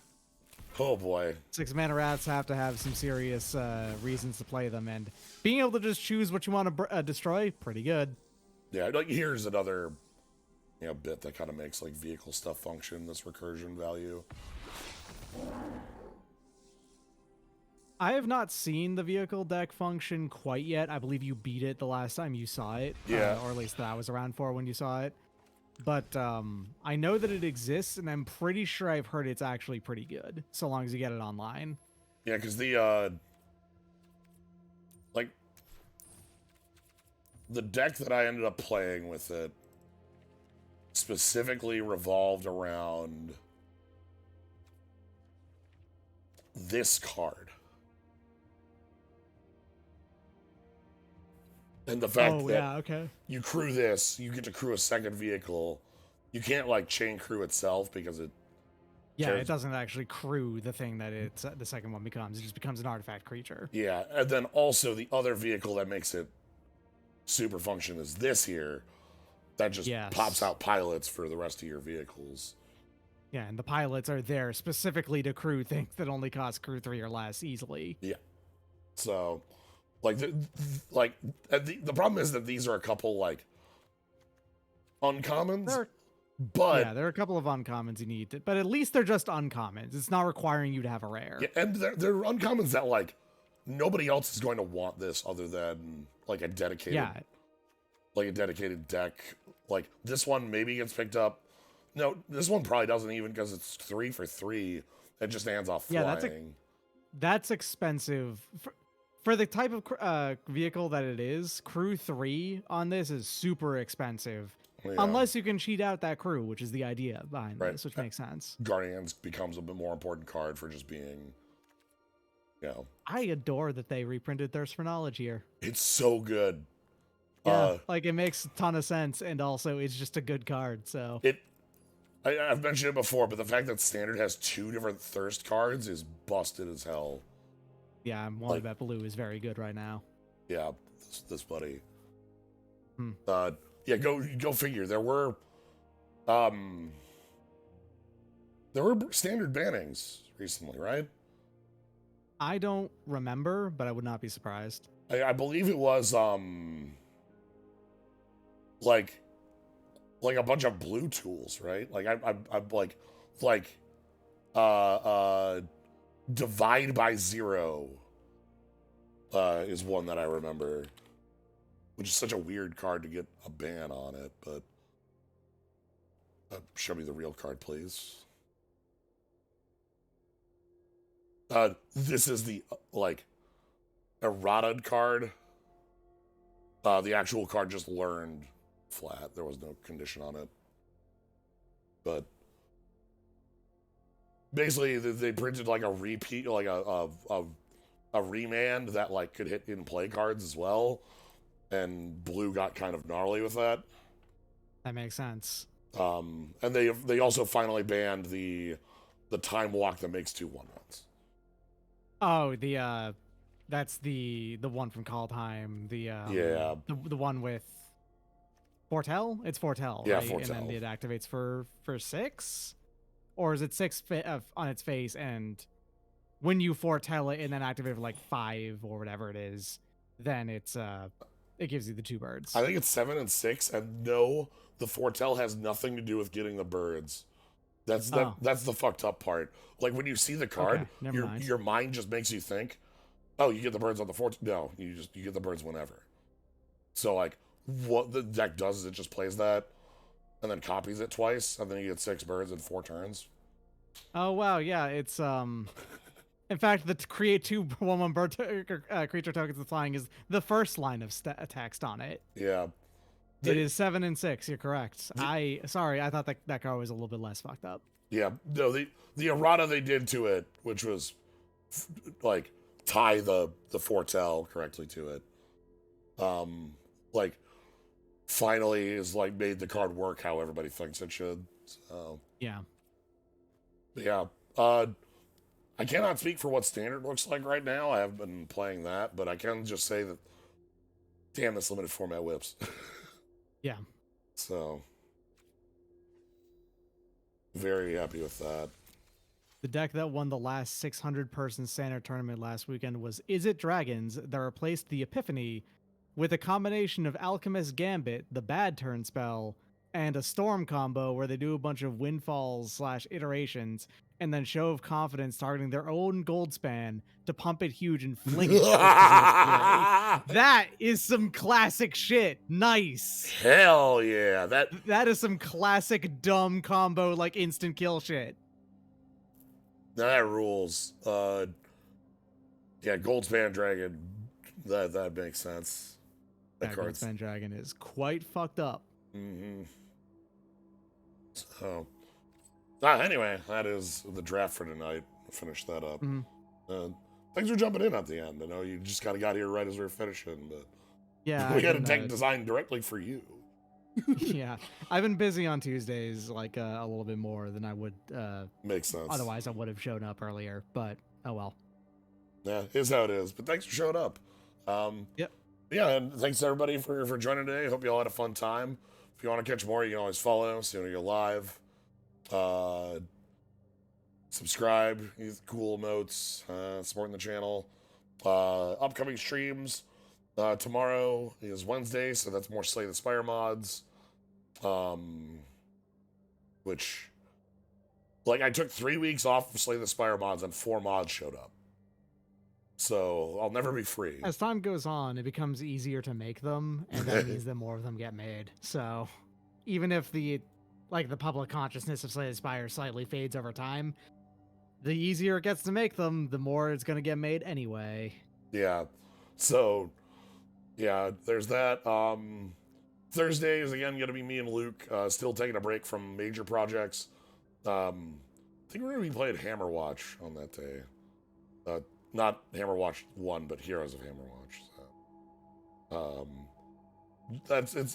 A: Oh boy.
B: 6 mana rats have to have some serious reasons to play them, and being able to just choose what you want to destroy, pretty good.
A: Yeah, like here's another, bit that kind of makes like vehicle stuff function. This recursion value.
B: I have not seen the vehicle deck function quite yet. I believe you beat it the last time you saw it.
A: Yeah.
B: Or at least that I was around for when you saw it. But I know that it exists, and I'm pretty sure I've heard it's actually pretty good, so long as you get it online.
A: Yeah, because the deck that I ended up playing with it specifically revolved around this card. And the fact that you crew this, you get to crew a second vehicle. You can't like chain crew itself because it
B: it doesn't actually crew the thing that it's the second one becomes. It just becomes an artifact creature.
A: Yeah, and then also the other vehicle that makes it super function is this here. That just pops out pilots for the rest of your vehicles.
B: Yeah, and the pilots are there specifically to crew things that only cost crew 3 or less easily.
A: Yeah. So, the problem is that these are a couple like uncommons. But
B: there are a couple of uncommons you need, but at least they're just uncommons. It's not requiring you to have a rare.
A: Yeah, and they're uncommons that like nobody else is going to want this other than like a dedicated deck. Like this one maybe gets picked up. No, this one probably doesn't even because it's 3 for 3. It just hands off flying.
B: Yeah, that's expensive for the type of vehicle that it is. Crew 3 on this is super expensive. Yeah. Unless you can cheat out that crew, which is the idea behind this, which makes sense.
A: Guardians becomes a bit more important card for just being,
B: I adore that they reprinted Thirst for Knowledge here.
A: It's so good.
B: Yeah, it makes a ton of sense, and also it's just a good card, so...
A: I've mentioned it before, but the fact that Standard has 2 different Thirst cards is busted as hell.
B: Yeah, I'm willing to bet Blue is very good right now.
A: Yeah, this buddy. Yeah, go figure. There were standard bannings recently, right?
B: I don't remember, but I would not be surprised.
A: I believe it was like a bunch of blue tools, right? Like Divide by Zero is one that I remember, which is such a weird card to get a ban on it, but show me the real card, please. This is the, like, errata card. The actual card just learned flat. There was no condition on it. But basically, they printed like a repeat, like a remand that like could hit in play cards as well, and Blue got kind of gnarly with that.
B: That makes sense.
A: And they also finally banned the time walk that makes 2/1/1s.
B: Oh, that's the one from Kaldheim. The one with Foretell. It's Foretell,
A: yeah,
B: right?
A: Foretell.
B: And then it activates for 6, or is it 6 on its face? And when you foretell it and then activate for like 5 or whatever it is, then it gives you the 2 birds.
A: I think it's 7 and 6, and no, the foretell has nothing to do with getting the birds. That's the fucked up part. Like when you see the card,
B: okay,
A: your mind just makes you think, oh, you get the birds on the foretell. No, you get the birds whenever. So like what the deck does is it just plays that and then copies it twice, and then you get 6 birds in 4 turns.
B: Oh wow, yeah, it's in fact, the create 2 1/1 bird creature tokens with flying is the first line of text on it.
A: Yeah.
B: It is 7 and 6. You're correct. I thought that card was a little bit less fucked up.
A: Yeah, no, the errata they did to it, which was like tie the foretell correctly to it, like finally is like made the card work how everybody thinks it should. So
B: yeah.
A: I cannot speak for what standard looks like right now. I haven't been playing that, but I can just say that, damn, this limited format whips.
B: Yeah.
A: So, very happy with that.
B: The deck that won the last 600-person standard tournament last weekend was Is It Dragons, that replaced the Epiphany with a combination of Alchemist Gambit, the bad turn spell, and a Storm combo where they do a bunch of windfalls / iterations, and then Show of Confidence targeting their own gold span to pump it huge and fling it. That is some classic shit. Nice.
A: Hell yeah.
B: That is some classic dumb combo, like instant kill shit.
A: That rules. Yeah, Goldspan Dragon. That makes sense.
B: That Goldspan Dragon is quite fucked up.
A: Mm-hmm. So, anyway, that is the draft for tonight. I'll finish that up.
B: Mm-hmm.
A: Thanks for jumping in at the end. I know you just kind of got here right as we were finishing, but
B: yeah,
A: we had a deck designed directly for you.
B: Yeah, I've been busy on Tuesdays, like a little bit more than I would.
A: Makes sense.
B: Otherwise, I would have shown up earlier. But oh well.
A: Yeah, is how it is. But thanks for showing up.
B: Yep.
A: Yeah, and thanks everybody for joining today. Hope you all had a fun time. If you want to catch more, you can always follow us. You want to go live. Subscribe, use cool emotes, supporting the channel. Upcoming streams. Tomorrow is Wednesday, so that's more Slay the Spire mods. Which, like, I took 3 weeks off from Slay the Spire mods, and 4 mods showed up. So I'll never be free.
B: As time goes on, it becomes easier to make them, and that means that more of them get made. So even if the public consciousness of Slay the Spire slightly fades over time, the easier it gets to make them, the more it's going to get made anyway.
A: Yeah. So, yeah, there's that. Thursday is again going to be me and Luke, still taking a break from major projects. I think we're going to be playing Hammerwatch on that day. Not Hammerwatch 1, but Heroes of Hammerwatch. So,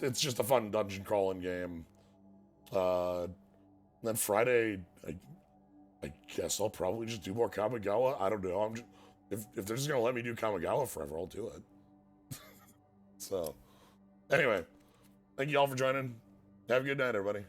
A: it's just a fun dungeon crawling game. Then Friday, I guess I'll probably just do more Kamigawa. I don't know. If they're just gonna let me do Kamigawa forever, I'll do it. So, anyway, thank you all for joining. Have a good night, everybody.